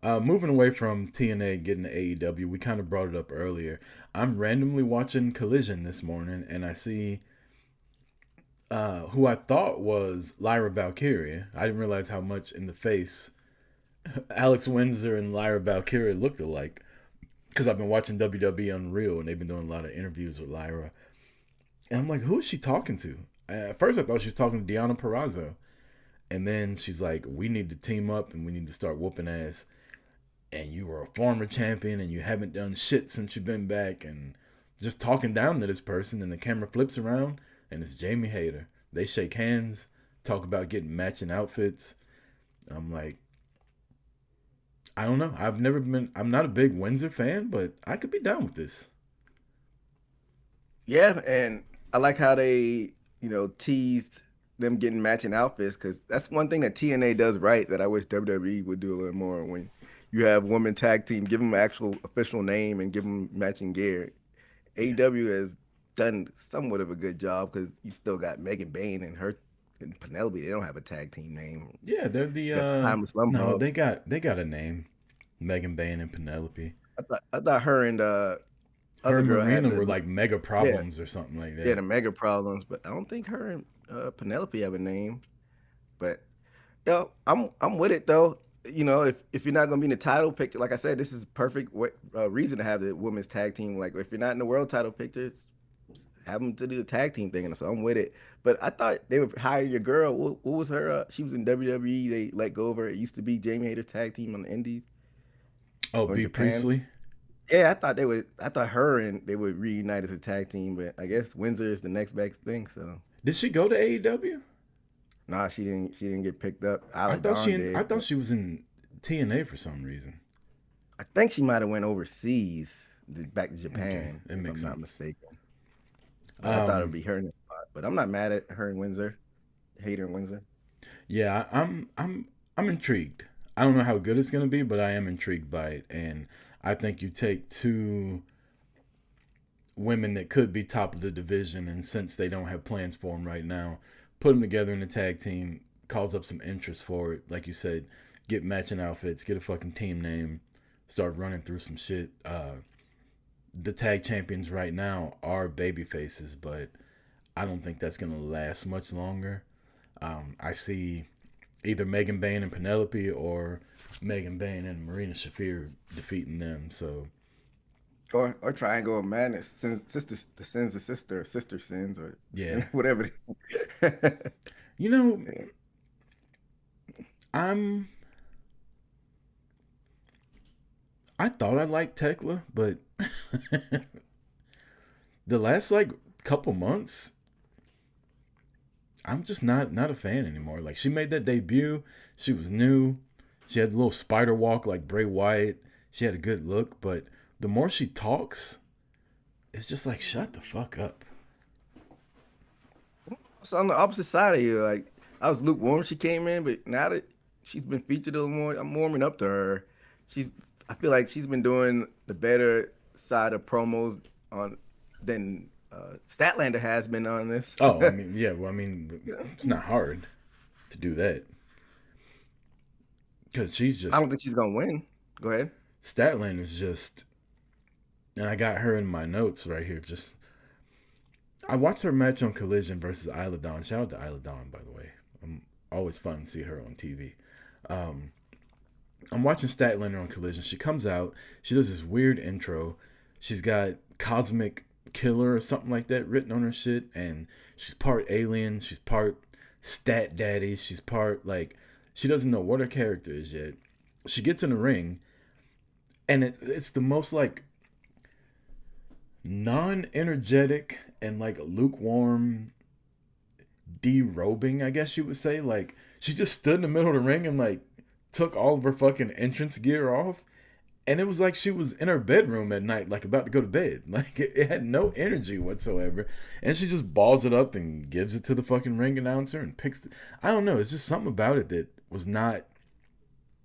Moving away from TNA, getting to AEW, we kind of brought it up earlier. I'm randomly watching Collision this morning, and I see who I thought was Lyra Valkyria. I didn't realize how much in the face Alex Windsor and Lyra Valkyria looked alike, because I've been watching WWE Unreal, and they've been doing a lot of interviews with Lyra. And I'm like, who is she talking to? At first, I thought she was talking to Deonna Purrazzo. And then she's like, we need to team up, and we need to start whooping ass. And you were a former champion, and you haven't done shit since you've been back. And just talking down to this person, and the camera flips around, and it's Jamie Hayter. They shake hands, talk about getting matching outfits. I'm like, I don't know. I'm not a big Windsor fan, but I could be down with this. Yeah, and I like how they, teased them getting matching outfits, because that's one thing that TNA does right that I wish WWE would do a little more. When you have women tag team, give them an actual official name and give them matching gear. AEW has done somewhat of a good job, because you still got Megan Bayne and Penelope. They don't have a tag team name. Yeah, they're the Timeless Lump no, Hog. they got a name. Megan Bayne and Penelope. I thought her and her and Marina were like mega problems or something like that. Yeah, the mega problems, but I don't think her and Penelope have a name. But I'm with it though. If you're not gonna be in the title picture, like I said, this is perfect reason to have the women's tag team. Like, if you're not in the world title picture, have them to do the tag team thing, and so I'm with it. But I thought they would hire your girl. What was her? She was in WWE. They let go of her. It used to be Jamie Hayter's tag team on the Indies. Oh, B. Priestley. Yeah, I thought they would reunite as a tag team, but I guess Windsor is the next best thing. So did she go to AEW? Nah, she didn't. She didn't get picked up. I Isla thought Dawn did. I thought she was in TNA for some reason. I think she might have went overseas, back to Japan, It if makes I'm not sense. mistaken. But I thought it'd be her in the spot. But I'm not mad at her in Windsor. Hayter in Windsor. Yeah, I'm intrigued. I don't know how good it's gonna be, but I am intrigued by it, and I think you take two women that could be top of the division, and since they don't have plans for them right now, put them together in a tag team, calls up some interest for it. Like you said, get matching outfits, get a fucking team name, start running through some shit. The tag champions right now are baby faces, but I don't think that's gonna last much longer. I see either Megan Bayne and Penelope or Megan Bayne and Marina Shafir defeating them. So Or Triangle of Madness, the sins of sister sins, or yeah, whatever. you know, I'm. I thought I liked Tekla, but the last like couple months, I'm just not a fan anymore. Like she made that debut, she was new, she had a little spider walk like Bray Wyatt. She had a good look, but the more she talks, it's just like shut the fuck up. So on the opposite side of you, like I was lukewarm when she came in, but now that she's been featured a little more, I'm warming up to her. I feel like she's been doing the better side of promos on than Statlander has been on this. Oh, I mean, yeah. Well, I mean, it's not hard to do that because she's just. I don't think she's gonna win. Go ahead. Statlander's just, and I got her in my notes right here. Just, I watched her match on Collision versus Isla Dawn. Shout out to Isla Dawn, by the way. I'm always fun to see her on TV. I'm watching Statlander on Collision. She comes out. She does this weird intro. She's got Cosmic Killer or something like that written on her shit. And she's part alien. She's part stat daddy. She's part like, she doesn't know what her character is yet. She gets in the ring. And it's the most like non-energetic and like lukewarm derobing, I guess you would say. Like she just stood in the middle of the ring and like took all of her fucking entrance gear off, and it was like she was in her bedroom at night, like about to go to bed. Like it had no energy whatsoever, and she just balls it up and gives it to the fucking ring announcer and picks I don't know, it's just something about it that was not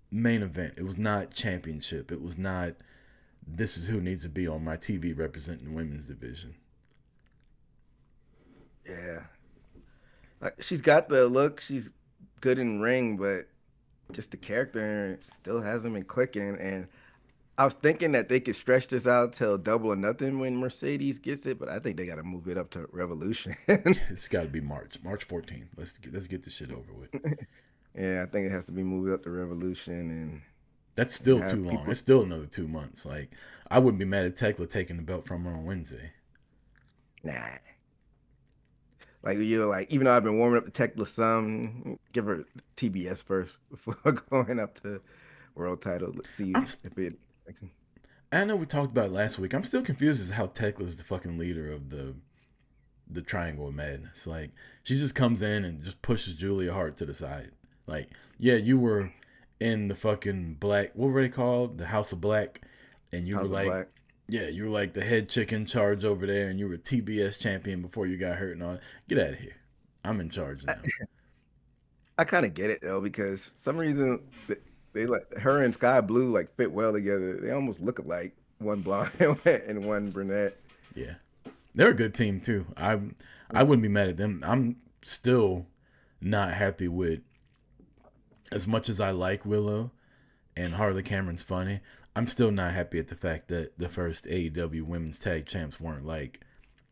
main event. It was not championship. It was not this is who needs to be on my TV representing the women's division. Yeah, like she's got the look. She's good in ring, but just the character still hasn't been clicking. And I was thinking that they could stretch this out till Double or Nothing when Mercedes gets it, but I think they got to move it up to Revolution. It's got to be March 14th. Let's get this shit over with. Yeah, I think it has to be moved up to Revolution, and that's still too long. It's still another 2 months. Like I wouldn't be mad at Tekla taking the belt from her on Wednesday. Nah. Like even though I've been warming up to Tekla some, give her TBS first before going up to world title. Let's see if it. I know we talked about it last week. I'm still confused as to how Tekla's the fucking leader of the Triangle of Madness. Like she just comes in and just pushes Julia Hart to the side. Like, yeah, you were in the fucking black. What were they called? The House of Black, and you were like. Black. Yeah, you were like the head chick in charge over there, and you were TBS champion before you got hurt and all. Get out of here. I'm in charge now. I kind of get it though, because some reason they like her and Sky Blue like fit well together. They almost look alike, one blonde and one brunette. Yeah, they're a good team too. I wouldn't be mad at them. I'm still not happy with, as much as I like Willow and Harley Cameron's funny, I'm still not happy at the fact that the first AEW women's tag champs weren't like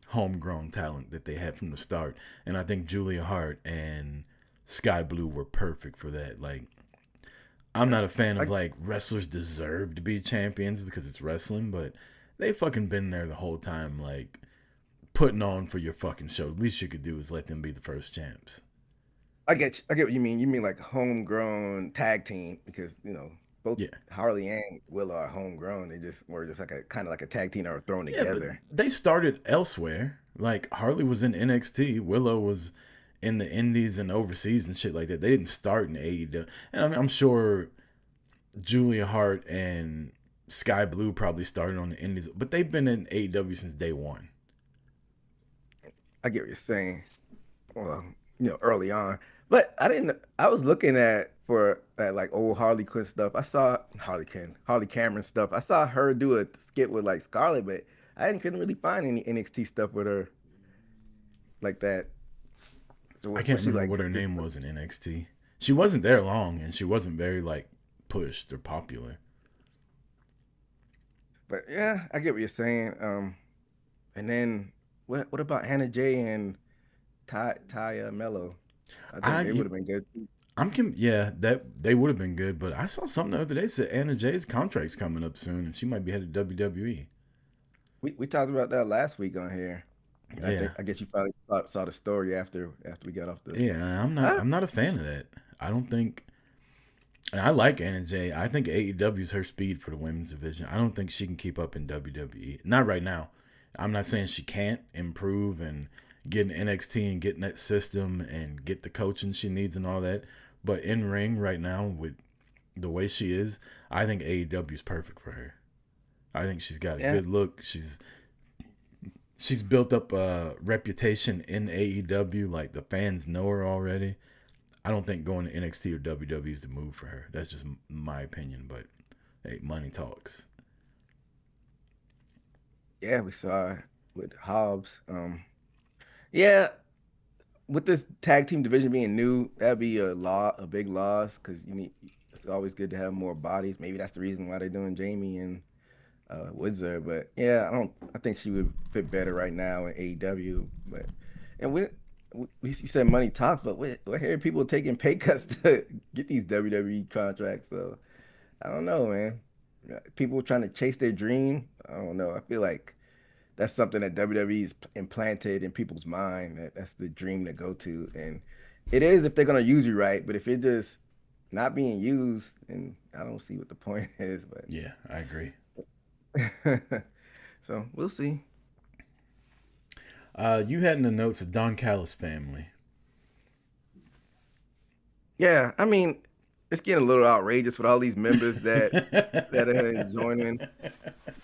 homegrown talent that they had from the start. And I think Julia Hart and Sky Blue were perfect for that. Like, I'm not a fan of like wrestlers deserve to be champions because it's wrestling, but they fucking been there the whole time, like putting on for your fucking show. The least you could do is let them be the first champs. I get what you mean. You mean like homegrown tag team, because both Harley and Willow are homegrown. They just were just like a kind of like a tag team that were thrown together. But they started elsewhere. Like Harley was in NXT, Willow was in the indies and overseas and shit like that. They didn't start in AEW. And I mean, I'm sure Julia Hart and Sky Blue probably started on the indies, but they've been in AEW since day one. I get what you're saying. Well, early on. But I was looking at like old Harley Quinn stuff. I saw Harley Cameron stuff. I saw her do a skit with like Scarlett, but couldn't really find any NXT stuff with her like that. So I can't remember what her name was in NXT. She wasn't there long, and she wasn't very like pushed or popular. But yeah, I get what you're saying. And then what about Hannah J and Taya Mello? I think they would have been good. That they would have been good, but I saw something the other day said Anna Jay's contract's coming up soon, and she might be headed to WWE. We talked about that last week on here. Yeah. I guess you probably saw the story after we got off the. Yeah, I'm not a fan of that. I don't think. And I like Anna Jay. I think AEW is her speed for the women's division. I don't think she can keep up in WWE. Not right now. I'm not saying she can't improve and get in NXT and get in that system and get the coaching she needs and all that. But in ring right now with the way she is, I think AEW is perfect for her. I think she's got a good look. She's built up a reputation in AEW. Like, the fans know her already. I don't think going to NXT or WWE is the move for her. That's just my opinion. But, hey, money talks. Yeah, we saw it with Hobbs. Yeah, with this tag team division being new, that'd be a big loss because it's always good to have more bodies. Maybe that's the reason why they're doing Jamie and Windsor. But yeah, I think she would fit better right now in AEW. But we said money talks, but we're hearing people taking pay cuts to get these WWE contracts. So I don't know, man. People trying to chase their dream. I don't know. I feel like that's something that WWE's implanted in people's mind. That's the dream to go to, and it is if they're gonna use you right. But if you're just not being used, and I don't see what the point is. But yeah, I agree. So we'll see. You had in the notes a Don Calis family. Yeah, I mean, it's getting a little outrageous with all these members that are joining.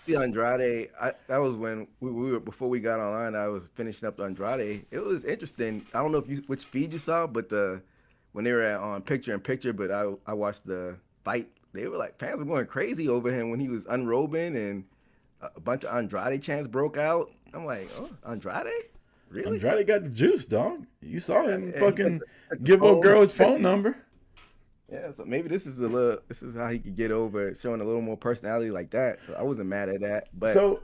See, Andrade, that was when we were before we got online. I was finishing up the Andrade. It was interesting. I don't know which feed you saw, but when they were on picture in picture, but I watched the fight. They were like, fans were going crazy over him when he was unrobing, and a bunch of Andrade chants broke out. I'm like, oh, Andrade? Really? Andrade got the juice, dog. You saw him fucking give a girl his phone number. Yeah, so maybe this is how he could get over showing a little more personality like that. So I wasn't mad at that. But so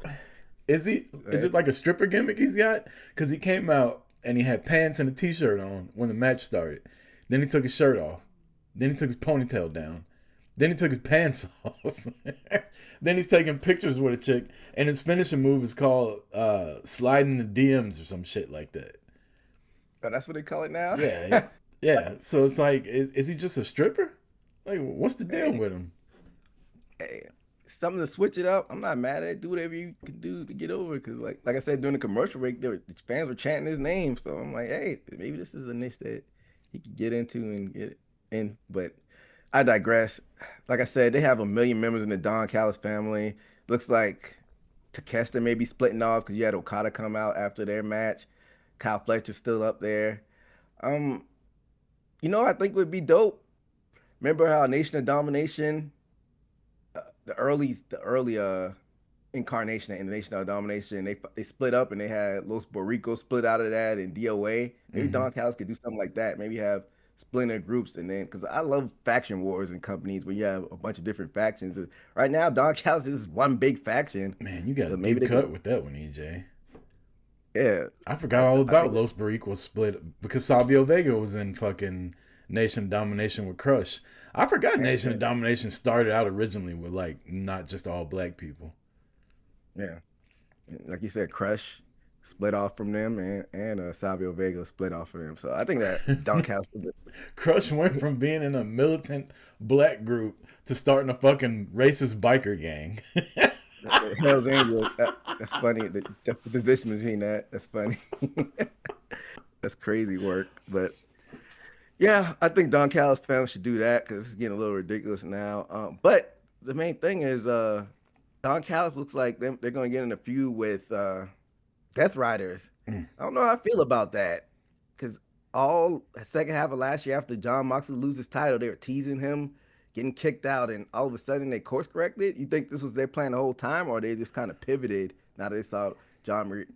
is it like a stripper gimmick he's got? Because he came out and he had pants and a t-shirt on when the match started. Then he took his shirt off. Then he took his ponytail down. Then he took his pants off. Then he's taking pictures with a chick, and his finishing move is called sliding the DMs or some shit like that. Oh, that's what they call it now? Yeah. Yeah. So it's like, is he just a stripper? Like, what's the deal with him? Hey, something to switch it up. I'm not mad at it. Do whatever you can do to get over. Because like I said, during the commercial break, the fans were chanting his name. So I'm like, hey, maybe this is a niche that he could get into and get in. But I digress. Like I said, they have 1 million members in the Don Calis family. Looks like Takeshita may be splitting off because you had Okada come out after their match. Kyle Fletcher's still up there. I think would be dope. Remember how Nation of Domination, the early incarnation of Nation of Domination, they split up and they had Los Boricos split out of that and DOA. Maybe Don Callis could do something like that. Maybe have splinter groups, and then because I love faction wars in companies where you have a bunch of different factions. Right now, Don Callis is one big faction. Man, you got a deep cut with that one, EJ. Yeah, I forgot all about Los Boricos split because Savio Vega was in fucking Nation of Domination with Crush. I forgot Nation of Domination started out originally with like not just all black people. Yeah, like you said, Crush split off from them, and Savio Vega split off from them. So I think that Don Callis. Crush went from being in a militant black group to starting a fucking racist biker gang. Hell's Angels. That's funny. That's the position between that. That's funny. That's crazy work. But yeah, I think Don Calis family should do that because it's getting a little ridiculous now. But the main thing is Don Calis looks like they're going to get in a feud with Death Riders. Mm. I don't know how I feel about that because all second half of last year after John Moxley loses his title, they were teasing him, getting kicked out, and all of a sudden they course corrected. You think this was their plan the whole time, or they just kind of pivoted now that they saw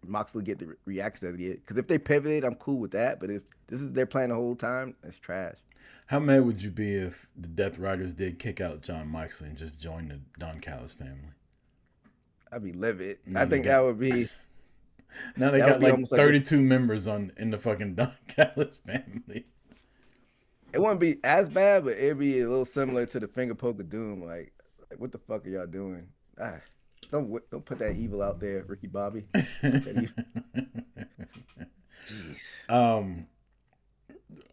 Moxley get the reaction that he did? Because if they pivoted, I'm cool with that. But if this is their plan the whole time, that's trash. How mad would you be if the Death Riders did kick out John Moxley and just join the Don Callis family? I'd be livid. No, I think that would be. Now they that got would be like almost like 32 members in the fucking Don Callis family. It wouldn't be as bad, but it'd be a little similar to the finger poke of doom. Like what the fuck are y'all doing? Don't put that evil out there, Ricky Bobby. Jeez.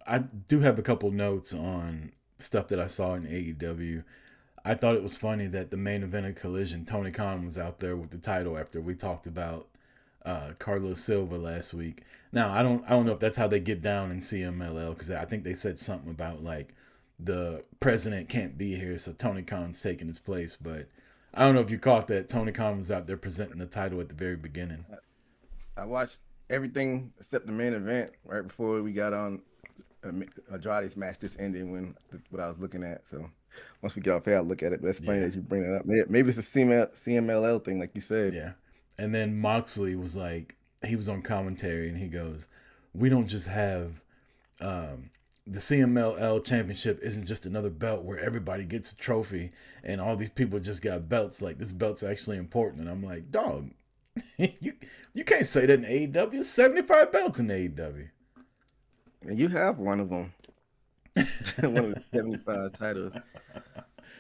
I do have a couple notes on stuff that I saw in AEW. I thought it was funny that the main event of Collision, Tony Khan was out there with the title after we talked about Carlos Silva last week. Now I don't know if that's how they get down in CMLL, because I think they said something about like the president can't be here, so Tony Khan's taking his place. But I don't know if you caught that Tony Khan was out there presenting the title at the very beginning. I watched everything except the main event right before we got on Andrade's match. Just ending when what I was looking at. So once we get off here, I'll look at it. But it's funny that you bring that up. Maybe it's a CMLL thing, like you said. Yeah. And then Moxley was like, he was on commentary and he goes, we don't just have the CMLL championship isn't just another belt where everybody gets a trophy and all these people just got belts. Like, this belt's actually important. And I'm like, dog, you can't say that in AEW. 75 belts in AEW. And you have one of them. One of the 75 titles.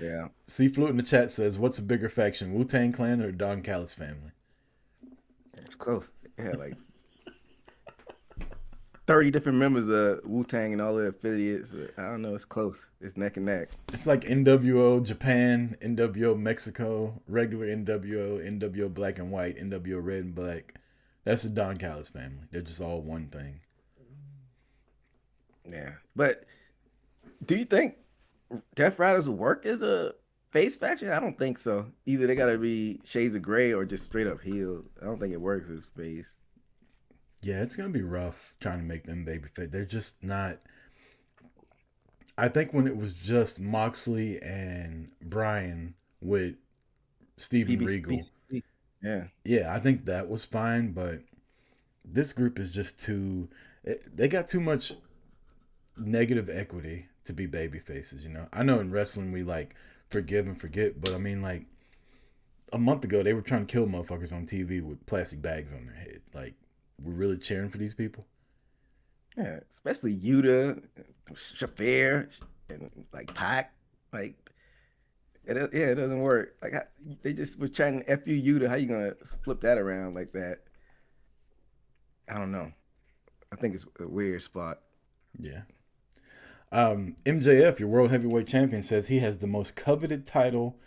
Yeah. C Flute in the chat says, what's a bigger faction, Wu-Tang Clan or Don Callis family? It's close. Yeah, like 30 different members of Wu-Tang and all the affiliates. I don't know. It's close. It's neck and neck. It's like NWO Japan, NWO Mexico, regular NWO, NWO Black and White, NWO Red and Black. That's the Don Callis family. They're just all one thing. Yeah. But do you think Death Riders will work as a face faction? I don't think so. Either they got to be shades of gray or just straight up heel. I don't think it works as face. Yeah, it's going to be rough trying to make them babyface. They're just not. I think when it was just Moxley and Bryan with Steven Regal. Yeah, I think that was fine, but this group is just too. They got too much negative equity to be baby faces, you know. I know in wrestling we like forgive and forget, but I mean, like a month ago they were trying to kill motherfuckers on TV with plastic bags on their head. Like, we're really cheering for these people. Yeah, especially Yuta, Shafir, and like Pac. Like, it doesn't work. Like, they just were trying to F you Yuta. How you gonna flip that around like that? I don't know. I think it's a weird spot. Yeah. MJF, your world heavyweight champion, says he has the most coveted title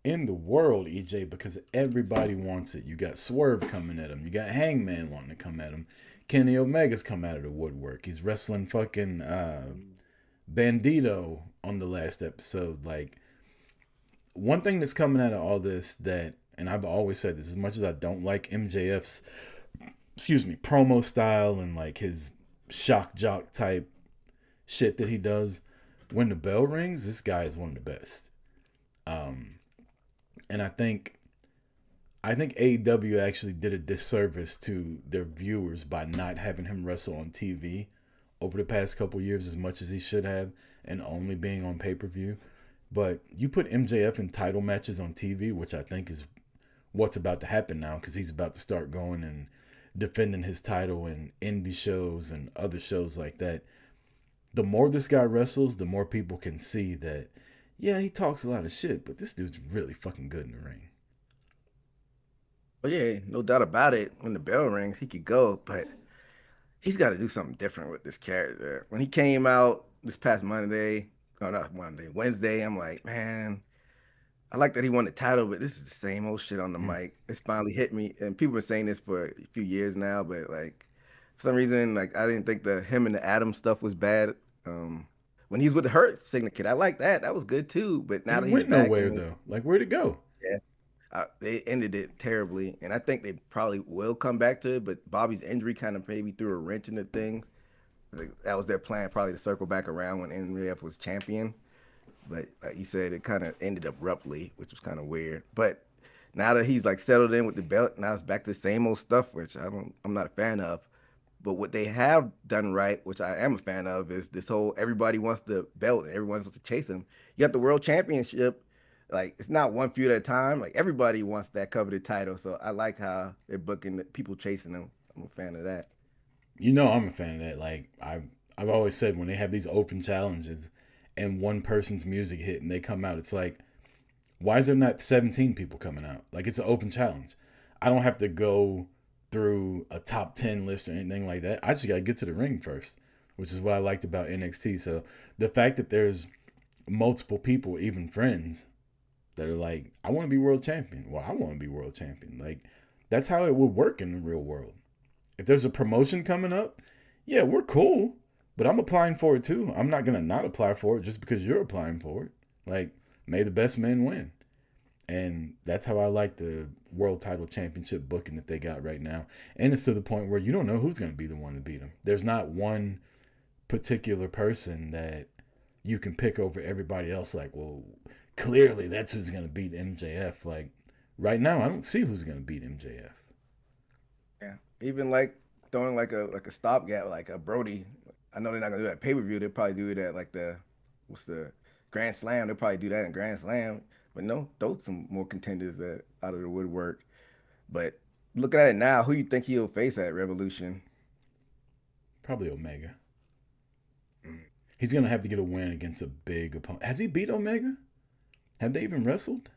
in the world, EJ, because everybody wants it. You got Swerve coming at him. You got Hangman wanting to come at him. Kenny Omega's come out of the woodwork. He's wrestling fucking Bandito on the last episode. Like, one thing that's coming out of all this that, and I've always said this, as much as I don't like MJF's, promo style and like his shock jock type shit that he does, when the bell rings, this guy is one of the best. And I think AEW actually did a disservice to their viewers by not having him wrestle on TV over the past couple years as much as he should have, and only being on pay-per-view. But you put MJF in title matches on TV, which I think is what's about to happen now, because he's about to start going and defending his title in indie shows and other shows like that. The more this guy wrestles, the more people can see that, yeah, he talks a lot of shit, but this dude's really fucking good in the ring. But yeah, no doubt about it. When the bell rings, he could go, but he's got to do something different with this character. When he came out this past Wednesday, I'm like, man, I like that he won the title, but this is the same old shit on the mic. It's finally hit me. And people have been saying this for a few years now, but like, For some reason, like I didn't think the him and the Adam stuff was bad. When he's with the Hurt Syndicate, I like that. That was good too. But now It that he's went back nowhere in, though. Like, where'd it go? yeah, they ended it terribly, and I think they probably will come back to it. But Bobby's injury kind of maybe threw a wrench into things. Like, that was their plan, probably to circle back around when MJF was champion. But like you said, it kind of ended abruptly, which was kind of weird. But now that he's like settled in with the belt, now it's back to the same old stuff, which I'm not a fan of. But what they have done right, which I am a fan of, is this whole everybody wants the belt and everyone wants to chase him. You got the world championship, like it's not one feud at a time. Like everybody wants that coveted title. So I like how they're booking the people chasing them. I'm a fan of that. You know, I'm a fan of that. Like, I've always said when they have these open challenges and one person's music hit and they come out, it's like, why is there not 17 people coming out? Like, it's an open challenge. I don't have to go through a top 10 list or anything like that. I just got to get to the ring first, which is what I liked about NXT. So the fact that there's multiple people, even friends, that are like, I want to be world champion. Well, I want to be world champion. Like, that's how it would work in the real world. If there's a promotion coming up, yeah, we're cool, but I'm applying for it too. I'm not going to not apply for it just because you're applying for it. Like, may the best men win. And that's how I like the world title championship booking that they got right now. And it's to the point where you don't know who's going to be the one to beat them. There's not one particular person that you can pick over everybody else. Like, well, clearly that's who's going to beat MJF. Like, right now, I don't see who's going to beat MJF. Yeah, even like throwing like a stopgap, like a Brody. I know they're not gonna do that pay per view. They'll probably do that like what's the Grand Slam. They'll probably do that in Grand Slam. But no, throw some more contenders that out of the woodwork. But looking at it now, who you think he'll face at Revolution? Probably Omega. He's going to have to get a win against a big opponent. Has he beat Omega? Have they even wrestled?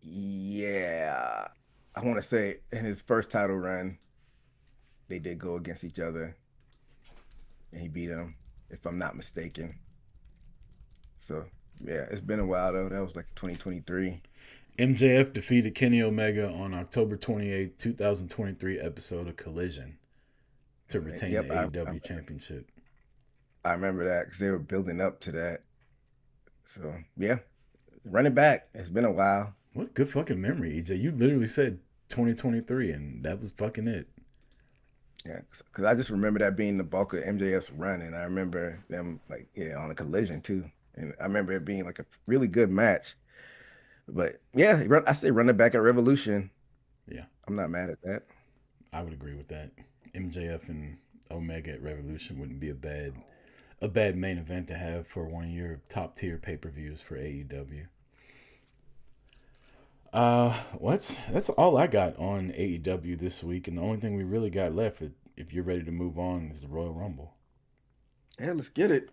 Yeah. I want to say in his first title run, they did go against each other. And he beat him, if I'm not mistaken. So, yeah, it's been a while, though. That was like 2023. MJF defeated Kenny Omega on October 28th, 2023 episode of Collision to retain the AEW championship. I remember that because they were building up to that. So, yeah, run it back. It's been a while. What a good fucking memory, EJ. You literally said 2023, and that was fucking it. Yeah, because I just remember that being the bulk of MJF's run, and I remember them, like, yeah, on a Collision, too. And I remember it being, like, a really good match. But, yeah, I say run it back at Revolution. Yeah. I'm not mad at that. I would agree with that. MJF and Omega at Revolution wouldn't be a bad main event to have for one of your top tier pay-per-views for AEW. That's all I got on AEW this week, and the only thing we really got left, if you're ready to move on, is the Royal Rumble. Yeah, let's get it.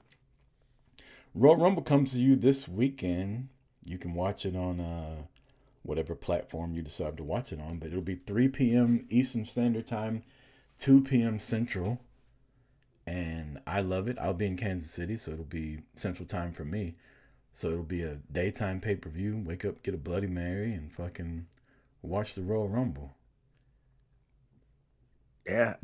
Royal Rumble comes to you this weekend. You can watch it on whatever platform you decide to watch it on, but it'll be 3 p.m. Eastern Standard Time, 2 p.m. Central, and I love it. I'll be in Kansas City, so it'll be Central Time for me. So it'll be a daytime pay-per-view. Wake up, get a Bloody Mary, and fucking watch the Royal Rumble. Yeah,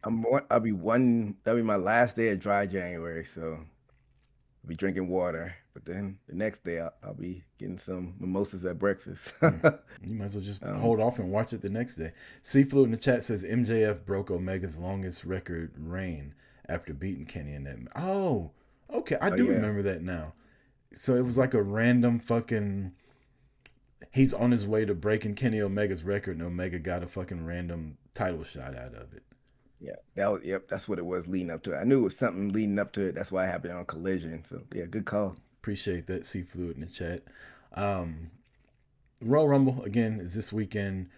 that'll be my last day of dry January, so I'll be drinking water. But then the next day I'll be getting some mimosas at breakfast. You might as well just hold off and watch it the next day. Seafluid in the chat says MJF broke Omega's longest record reign after beating Kenny in that. Oh, okay, I do remember that now. So it was like a random fucking. He's on his way to breaking Kenny Omega's record, and Omega got a fucking random title shot out of it. Yeah, that's what it was leading up to it. I knew it was something leading up to it. That's why it happened on Collision. So yeah, good call. Appreciate that, Seafluid in the chat. Royal Rumble again is this weekend.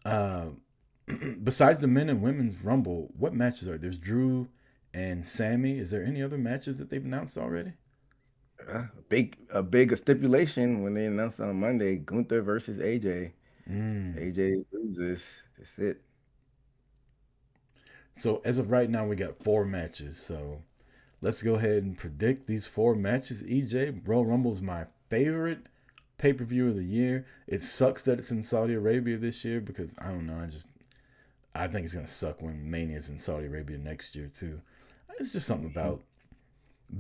Besides the men and women's Rumble, what matches are there? There's Drew and Sammy. Is there any other matches that they've announced already? A big stipulation when they announced on Monday, Gunther versus AJ. AJ loses. That's it. So as of right now, we got 4 matches. So let's go ahead and predict these 4 matches. EJ, Royal Rumble is my favorite pay-per-view of the year. It sucks that it's in Saudi Arabia this year because I don't know. I think it's gonna suck when Mania's in Saudi Arabia next year too. It's just something about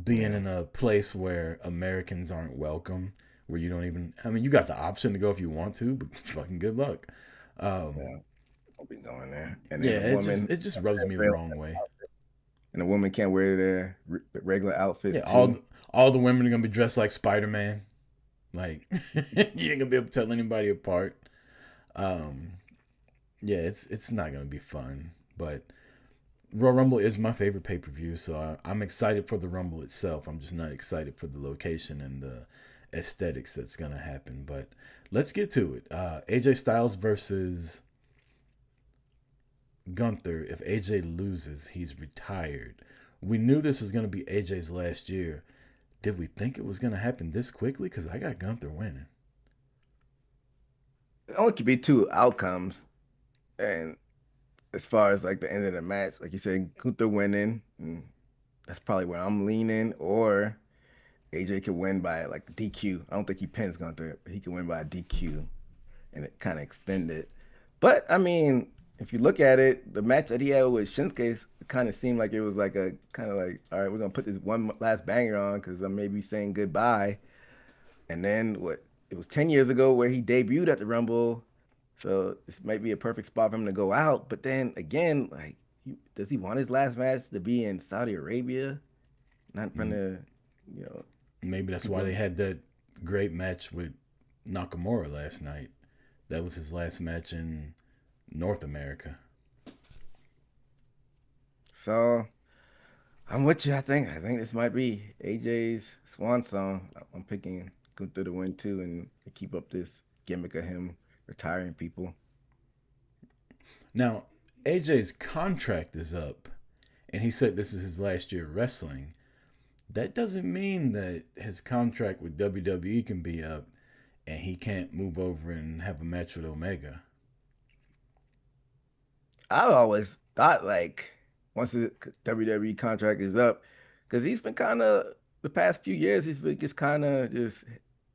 being in a place where Americans aren't welcome, where you don't even. I mean, you got the option to go if you want to, but fucking good luck. Yeah, I'll be going there. And Yeah, then the woman, it just rubs me the wrong way. and the woman can't wear their regular outfits Yeah, too. all the women are gonna be dressed like Spider-Man. Like you ain't gonna be able to tell anybody apart. Um, yeah, it's not gonna be fun, but Royal Rumble is my favorite pay-per-view, so I'm excited for the Rumble itself. I'm just not excited for the location and the aesthetics that's gonna happen. But let's get to it. AJ Styles versus Gunther. If AJ loses, he's retired. We knew this was gonna be AJ's last year. Did we think it was gonna happen this quickly? Because I got Gunther winning. It only could be two outcomes, and as far as like the end of the match, like you said, Gunther winning, and that's probably where I'm leaning, or AJ could win by like DQ. I don't think he pins Gunther, but he can win by a DQ and it kind of extend it. But I mean, if you look at it, the match that he had with Shinsuke kind of seemed like it was like a kind of like, all right, we're gonna put this one last banger on because I'm maybe saying goodbye. And then what? It was 10 years ago where he debuted at the Rumble, so this might be a perfect spot for him to go out. But then again, like, does he want his last match to be in Saudi Arabia, not in front of, you know? Maybe that's why they had that great match with Nakamura last night. That was his last match in North America. So I'm with you. I think this might be AJ's swan song. I'm picking Gunther to win too, and keep up this gimmick of him retiring people. Now, AJ's contract is up, and he said this is his last year wrestling. That doesn't mean that his contract with WWE can be up and he can't move over and have a match with Omega. I always thought like once the WWE contract is up, because he's been kind of the past few years, he's been just kind of just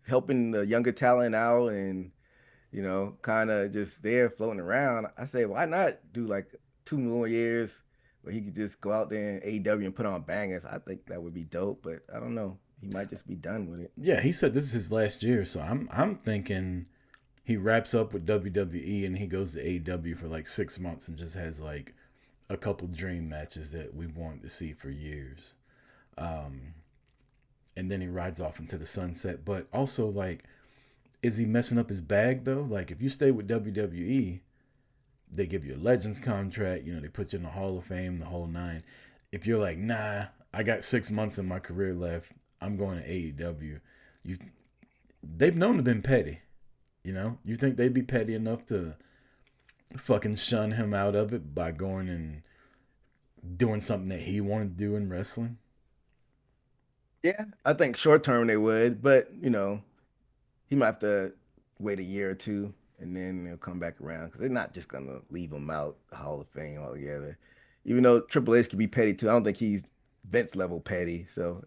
helping the younger talent out and kind of just there floating around. I say, why not do like 2 more years where he could just go out there in AEW and put on bangers? I think that would be dope, but I don't know. He might just be done with it. Yeah, he said this is his last year, so I'm thinking he wraps up with WWE and he goes to AEW for like 6 months and just has like a couple dream matches that we've wanted to see for years. And then he rides off into the sunset. But also, like, is he messing up his bag though? Like, if you stay with WWE, they give you a Legends contract, they put you in the Hall of Fame, the whole nine. If you're like, nah, I got 6 months of my career left, I'm going to AEW. They've known to been petty. You think they'd be petty enough to fucking shun him out of it by going and doing something that he wanted to do in wrestling? Yeah, I think short term they would, but he might have to wait a year or two and then they'll come back around because they're not just gonna leave him out the Hall of Fame altogether. Even though Triple H could be petty too, I don't think he's Vince level petty. So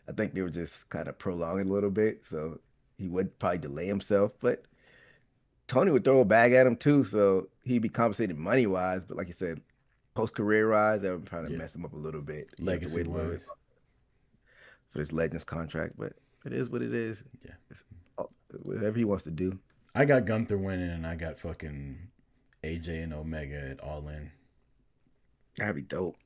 I think they were just kind of prolonging a little bit. So he would probably delay himself, but Tony would throw a bag at him too, so he'd be compensated money wise. But like you said, post career wise, that would probably mess him up a little bit. Legacy wise. For his Legends contract, but it is what it is. Yeah. It's whatever he wants to do. I got Gunther winning and I got fucking AJ and Omega at All In. That'd be dope.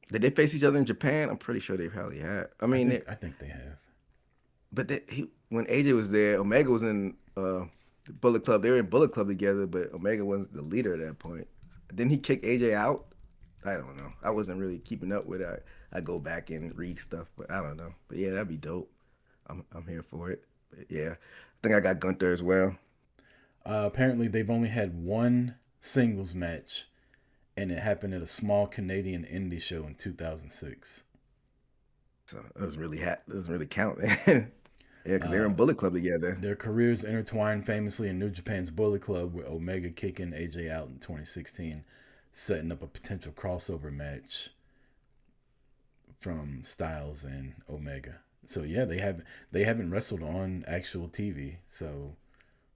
Did they face each other in Japan? I'm pretty sure they probably had. I mean, I think they have. But when AJ was there, Omega was in Bullet Club. They were in Bullet Club together, but Omega wasn't the leader at that point. Didn't he kick AJ out? I don't know. I wasn't really keeping up with it. I go back and read stuff, but I don't know. But yeah, that'd be dope. I'm here for it. But yeah, I think I got Gunther as well. Apparently, they've only had one singles match, and it happened at a small Canadian indie show in 2006. So it doesn't really count, man. Yeah, because they're in Bullet Club together. Their careers intertwined famously in New Japan's Bullet Club, with Omega kicking AJ out in 2016, setting up a potential crossover match from Styles and Omega. So yeah, they haven't wrestled on actual TV. So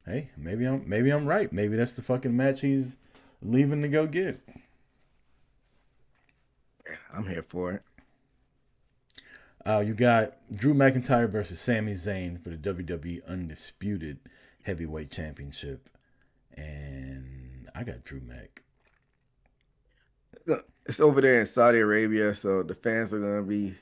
hey, maybe I'm right. Maybe that's the fucking match he's leaving to go get. I'm here for it. You got Drew McIntyre versus Sami Zayn for the WWE Undisputed Heavyweight Championship. And I got Drew Mac. It's over there in Saudi Arabia, so the fans are gonna be,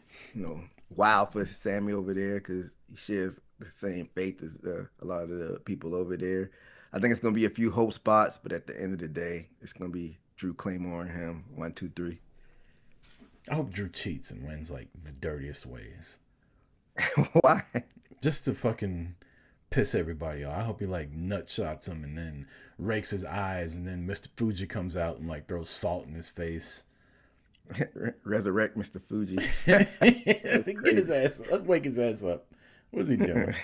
wild for Sammy over there because he shares the same faith as a lot of the people over there. I think it's gonna be a few hope spots, but at the end of the day, it's gonna be Drew Claymore and him. 1, 2, 3. I hope Drew cheats and wins like the dirtiest ways. Why? Just to fucking piss everybody off. I hope he like nut shots him and then rakes his eyes, and then Mr. Fuji comes out and like throws salt in his face. Resurrect Mr. Fuji. Get his ass. Let's wake his ass up. What is he doing?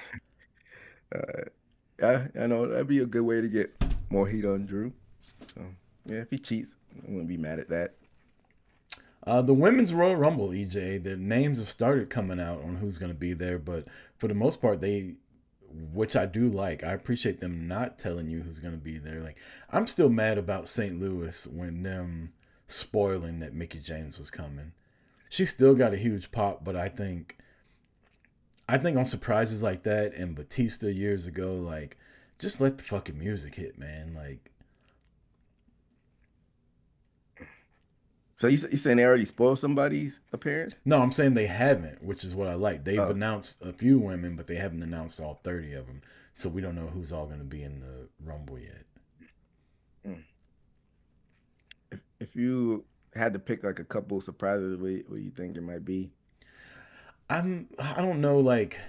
I know that'd be a good way to get more heat on Drew. So yeah, if he cheats, I wouldn't be mad at that. The Women's Royal Rumble, EJ, the names have started coming out on who's going to be there, but for the most part, which I do like, I appreciate them not telling you who's going to be there. Like, I'm still mad about St. Louis when them spoiling that Mickie James was coming. She still got a huge pop, but I think on surprises like that and Batista years ago, like, just let the fucking music hit, man. Like, so you saying they already spoiled somebody's appearance? no, I'm saying they haven't, which is what I like. They've announced a few women, but they haven't announced all 30 of them. So we don't know who's all going to be in the Rumble yet. If you had to pick like a couple surprises, what you think it might be? I don't know, like,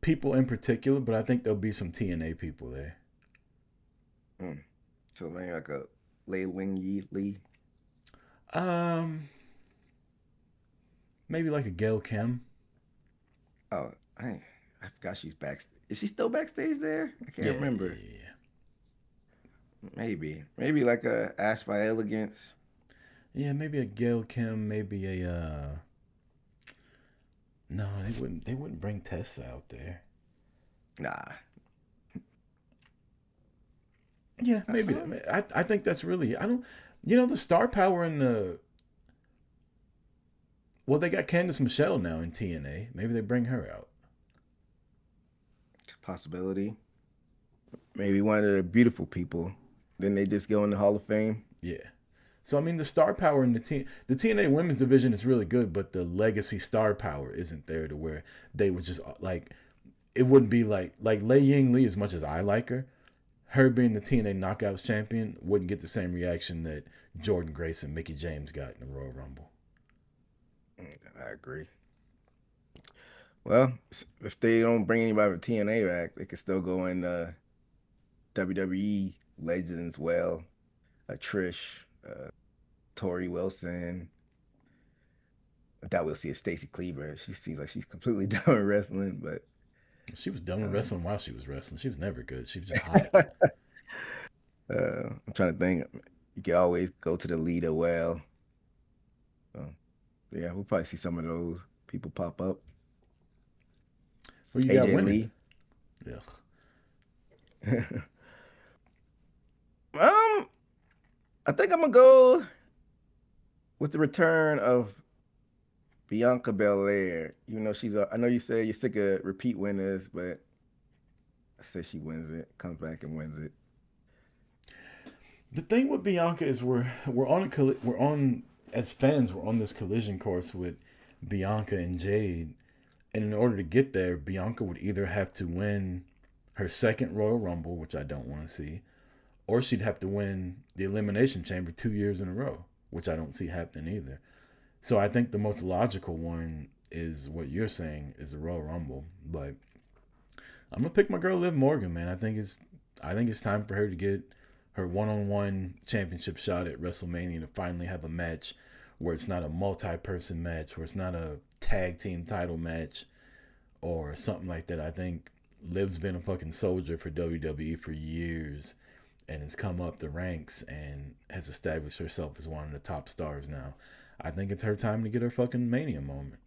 people in particular, but I think there'll be some TNA people there. So maybe like a Lei Ling Yi Lee. Maybe like a Gail Kim. Oh, I forgot she's backstage. Is she still backstage there? I can't remember. Yeah. Maybe like a Ash by Elegance. Yeah, maybe a Gail Kim. Maybe a No, they wouldn't bring Tessa out there. Nah. Yeah, maybe. I think that's really. I don't. The star power in the. Well, they got Candice Michelle now in TNA. Maybe they bring her out. Possibility. Maybe one of the beautiful people. Then they just go in the Hall of Fame. Yeah. So I mean, the star power in the TNA women's division is really good, but the legacy star power isn't there to where they would just like. It wouldn't be like Lei Ying Lee, as much as I like her being the TNA Knockouts champion wouldn't get the same reaction that Jordan Grace and Mickie James got in the Royal Rumble. I agree. Well, if they don't bring anybody from TNA back, they could still go in WWE legends. Well, Trish, Tori Wilson. I doubt we'll see a Stacy Cleaver. She seems like she's completely done with wrestling, but she was done with wrestling while she was wrestling. She was never good. She was just hot. I'm trying to think. You can always go to the leader. Well, so, yeah, we'll probably see some of those people pop up. Who you AJ got winning? Lee. Yeah. I think I'm gonna go with the return of Bianca Belair. Even though I know you said you're sick of repeat winners, but I say she wins it, comes back and wins it. The thing with Bianca is we're on as fans, we're on this collision course with Bianca and Jade, and in order to get there, Bianca would either have to win her second Royal Rumble, which I don't want to see, or she'd have to win the Elimination Chamber 2 years in a row, which I don't see happening either. So I think the most logical one is what you're saying is the Royal Rumble, but I'm gonna pick my girl Liv Morgan, man. I think it's time for her to get her one-on-one championship shot at WrestleMania, to finally have a match where it's not a multi-person match, where it's not a tag team title match or something like that. I think Liv's been a fucking soldier for WWE for years and has come up the ranks and has established herself as one of the top stars now. I think it's her time to get her fucking Mania moment.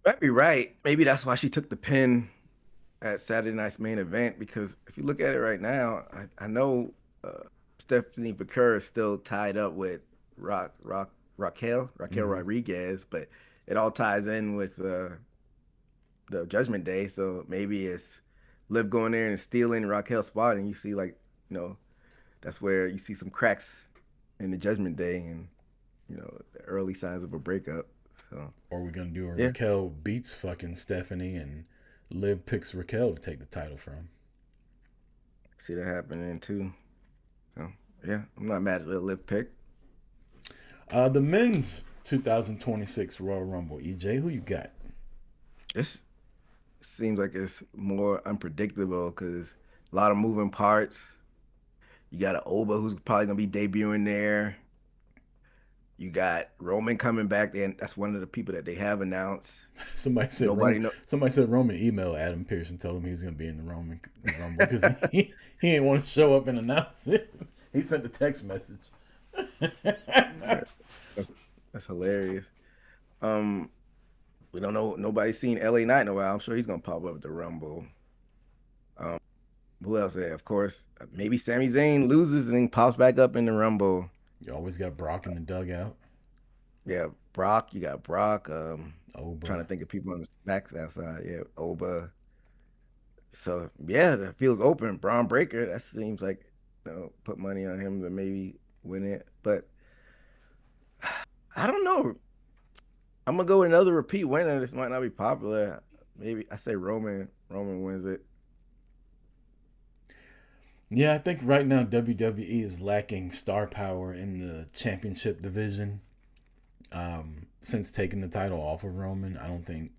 Might be right. Maybe that's why she took the pin at Saturday night's main event, because if you look at it right now, I know Stephanie Baker is still tied up with Raquel Hmm. Rodriguez, but it all ties in with the Judgment Day. So maybe it's Liv going there and stealing Raquel's spot, and you see like you know that's where you see some cracks in the Judgment Day, and the early signs of a breakup. So Or we're gonna do a yeah, Raquel beats fucking Stephanie and Liv picks Raquel to take the title from. see that happening too. So yeah, I'm not mad at the Liv pick. The men's 2026 Royal Rumble. EJ, who you got? This seems like it's more unpredictable because a lot of moving parts. You got an Oba who's probably gonna be debuting there. You got Roman coming back, and that's one of the people that they have announced. Somebody said Roman. Nobody know. Somebody said Roman emailed Adam Pearce and told him he was gonna be in the Roman Rumble because he didn't want to show up and announce it. He sent a text message. That's, that's hilarious. Um, we don't know. Nobody's seen LA Knight in a while. I'm sure he's gonna pop up at the Rumble. Um, who else there? Of course, maybe Sami Zayn loses and then pops back up in the Rumble. You always got Brock in the dugout. Yeah, Brock. You got Brock. Trying to Oba. think of people on the backs outside. Yeah, Oba. So yeah, that feels open. Braun Breaker. That seems like put money on him to maybe win it. But I don't know. I'm gonna go with another repeat winner. This might not be popular. Maybe I say Roman. Roman wins it. Yeah, I think right now WWE is lacking star power in the championship division. Since taking the title off of Roman, I don't think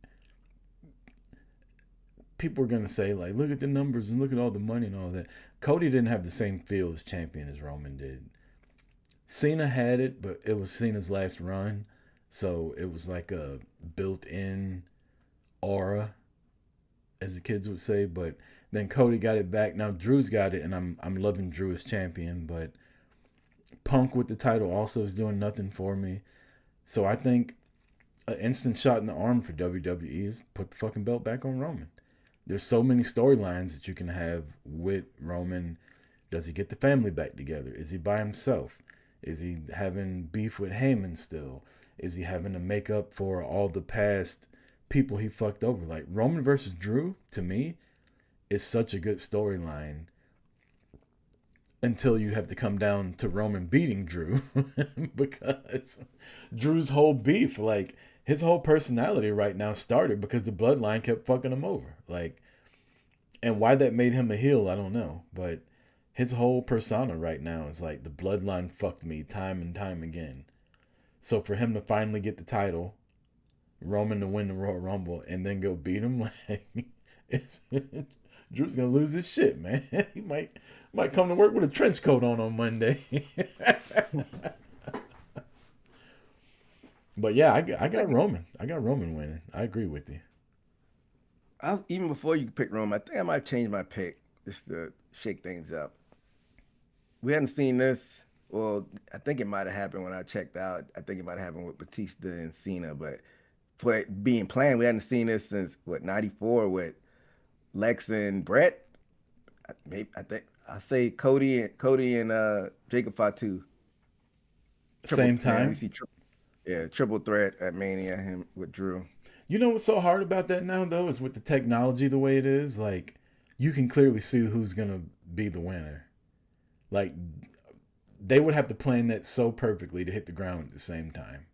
people are gonna say like, look at the numbers and look at all the money and all that. Cody didn't have the same feel as champion as Roman did. Cena had it, but it was Cena's last run, so it was like a built-in aura, as the kids would say. But then Cody got it back. Now Drew's got it, and I'm loving Drew as champion. But Punk with the title also is doing nothing for me. So I think an instant shot in the arm for WWE is put the fucking belt back on Roman. There's so many storylines that you can have with Roman. Does he get the family back together? Is he by himself? Is he having beef with Heyman still? Is he having to make up for all the past people he fucked over? Like Roman versus Drew, to me, is such a good storyline until you have to come down to Roman beating Drew because Drew's whole beef, like his whole personality right now started because the bloodline kept fucking him over. Like, and why that made him a heel, I don't know. But his whole persona right now is like the bloodline fucked me time and time again. So for him to finally get the title, Roman to win the Royal Rumble, and then go beat him, like it's, Drew's gonna lose his shit, man. He might come to work with a trench coat on Monday. But yeah, I I got think Roman. I got Roman winning. I agree with you. even before you pick Roman, I think I might change my pick just to shake things up. We hadn't seen this. Well, I think it might have happened when I checked out. I think it might have happened with Batista and Cena, but for it being planned, we hadn't seen this since what '94 with Lex and Brett. Maybe I think I say Cody and Jacob Fatu. Triple Same man, we time. see triple threat at Mania him with Drew. You know what's so hard about that now though is with the technology the way it is. Like you can clearly see who's gonna be the winner. Like they would have to plan that so perfectly to hit the ground at the same time.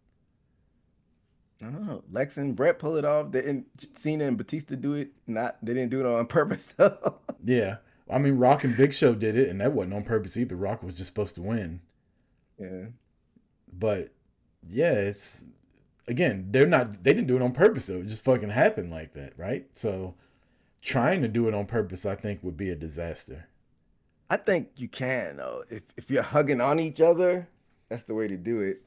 I don't know. Lex and Brett pull it off. Didn't Cena and Batista do it? Not they didn't do it on purpose though. Yeah. I mean, Rock and Big Show did it, and that wasn't on purpose either. Rock was just supposed to win. Yeah. But yeah, it's again, they didn't do it on purpose though. It just fucking happened like that, right? So trying to do it on purpose, I think, would be a disaster. I think you can though. If you're hugging on each other, that's the way to do it.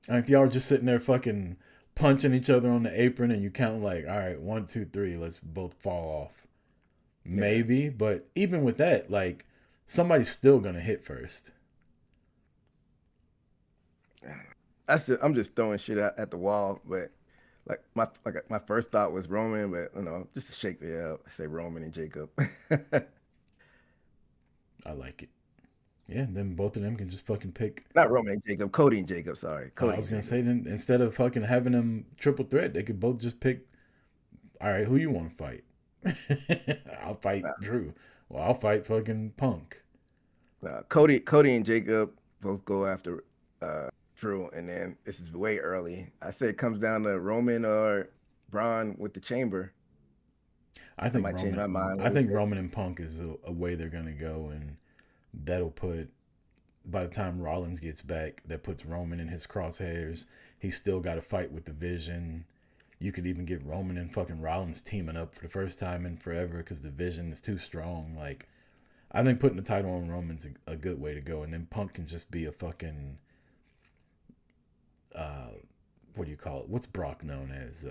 And if y'all are just sitting there fucking punching each other on the apron and you count like, all right, 1, 2, 3, let's both fall off. Yeah. Maybe, but even with that, like somebody's still gonna hit first. I'm just throwing shit at the wall, but my first thought was Roman, but just to shake it up, I say Roman and Jacob. I like it. Yeah, then both of them can just fucking pick. Not Roman and Jacob, Cody and Jacob. Sorry, Cody I was and gonna Jacob. say, then instead of fucking having them triple threat, they could both just pick. All right, who you want to fight? I'll fight Drew. Well, I'll fight fucking Punk. Cody and Jacob both go after Drew, and then this is way early. I say it comes down to Roman or Braun with the chamber. I think might change my mind a I little think bit. Roman and Punk is a way they're gonna go, and that'll put. By the time Rollins gets back, that puts Roman in his crosshairs. He's still got to fight with the Vision. You could even get Roman and fucking Rollins teaming up for the first time in forever because the Vision is too strong. Like, I think putting the title on Roman's a good way to go, and then Punk can just be a fucking what do you call it? What's Brock known as?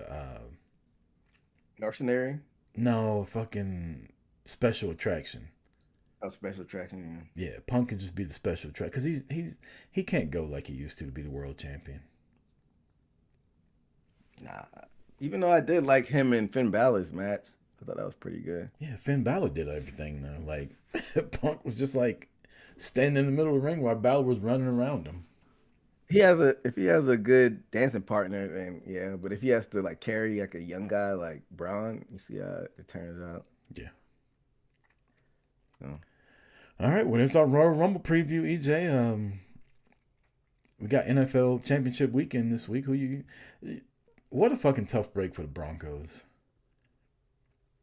Mercenary. No, fucking special attraction. Oh, special attraction. Yeah, Punk can just be the special attraction because he can't go like he used to be the world champion. Nah. Even though I did like him and Finn Balor's match, I thought that was pretty good. Yeah, Finn Balor did everything though. Like Punk was just like standing in the middle of the ring while Balor was running around him. If he has a good dancing partner, then yeah. But if he has to like carry like a young guy like Braun, you see how it turns out. Yeah. So. All right, well, that's our Royal Rumble preview, EJ. We got NFL Championship weekend this week. What a fucking tough break for the Broncos.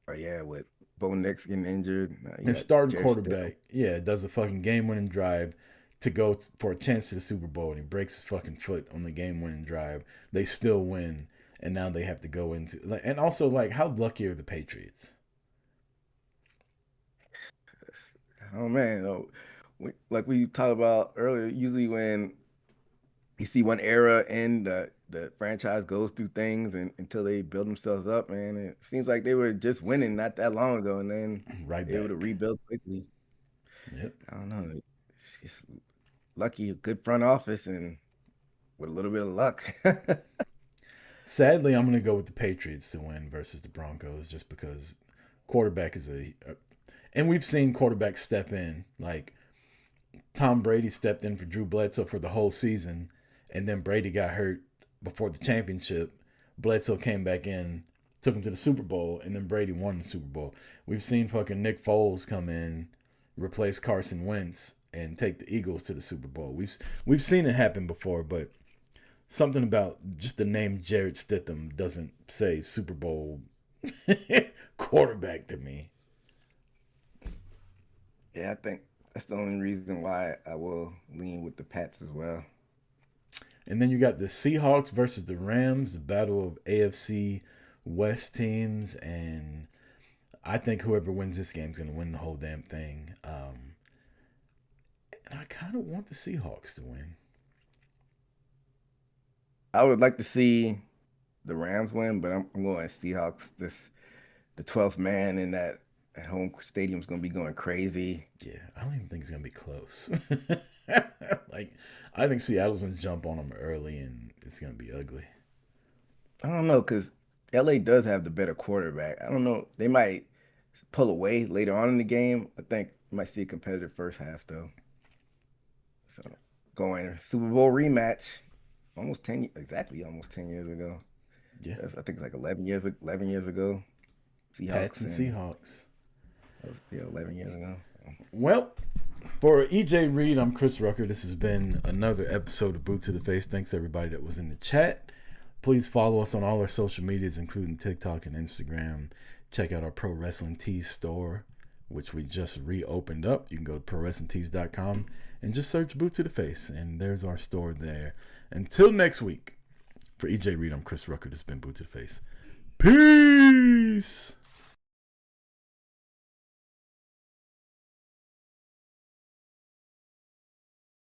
Oh yeah, with Bo Nix getting injured. Their starting quarterback, does a fucking game-winning drive to go for a chance to the Super Bowl, and he breaks his fucking foot on the game-winning drive. They still win, and now they have to go into and also like how lucky are the Patriots? Oh man, like we talked about earlier. Usually when you see one era end, the franchise goes through things until they build themselves up. Man, it seems like they were just winning not that long ago, and then able to rebuild quickly. Yep. I don't know. It's just lucky, good front office, and with a little bit of luck. Sadly, I'm going to go with the Patriots to win versus the Broncos just because quarterback is and we've seen quarterbacks step in. Like Tom Brady stepped in for Drew Bledsoe for the whole season, and then Brady got hurt before the championship. Bledsoe came back in, took him to the Super Bowl, and then Brady won the Super Bowl. We've seen fucking Nick Foles come in, replace Carson Wentz, and take the Eagles to the Super Bowl. We've seen it happen before, but something about just the name Jarrett Stidham doesn't say Super Bowl quarterback to me. Yeah, I think that's the only reason why I will lean with the Pats as well. And then you got the Seahawks versus the Rams, the battle of AFC West teams, and I think whoever wins this game is going to win the whole damn thing. And I kind of want the Seahawks to win. I would like to see the Rams win, but I'm going Seahawks. The 12th man in that at home stadium's going to be going crazy. Yeah, I don't even think it's going to be close. Like, I think Seattle's going to jump on them early, and it's going to be ugly. I don't know, because LA does have the better quarterback. I don't know. They might pull away later on in the game. I think you might see a competitive first half, though. So, going Super Bowl rematch, almost 10 years ago. Yeah. I think it's like 11 years ago. Seahawks Pats and Seahawks. Yeah, 11 years ago. Well, for EJ Reed, I'm Chris Rucker. This has been another episode of Boot to the Face. Thanks everybody that was in the chat. Please follow us on all our social medias, including TikTok and Instagram. Check out our Pro Wrestling Tees store, which we just reopened up. You can go to prowrestlingtees.com and just search Boot to the Face, and there's our store there. Until next week, for EJ Reed, I'm Chris Rucker. This has been Boot to the Face. Peace!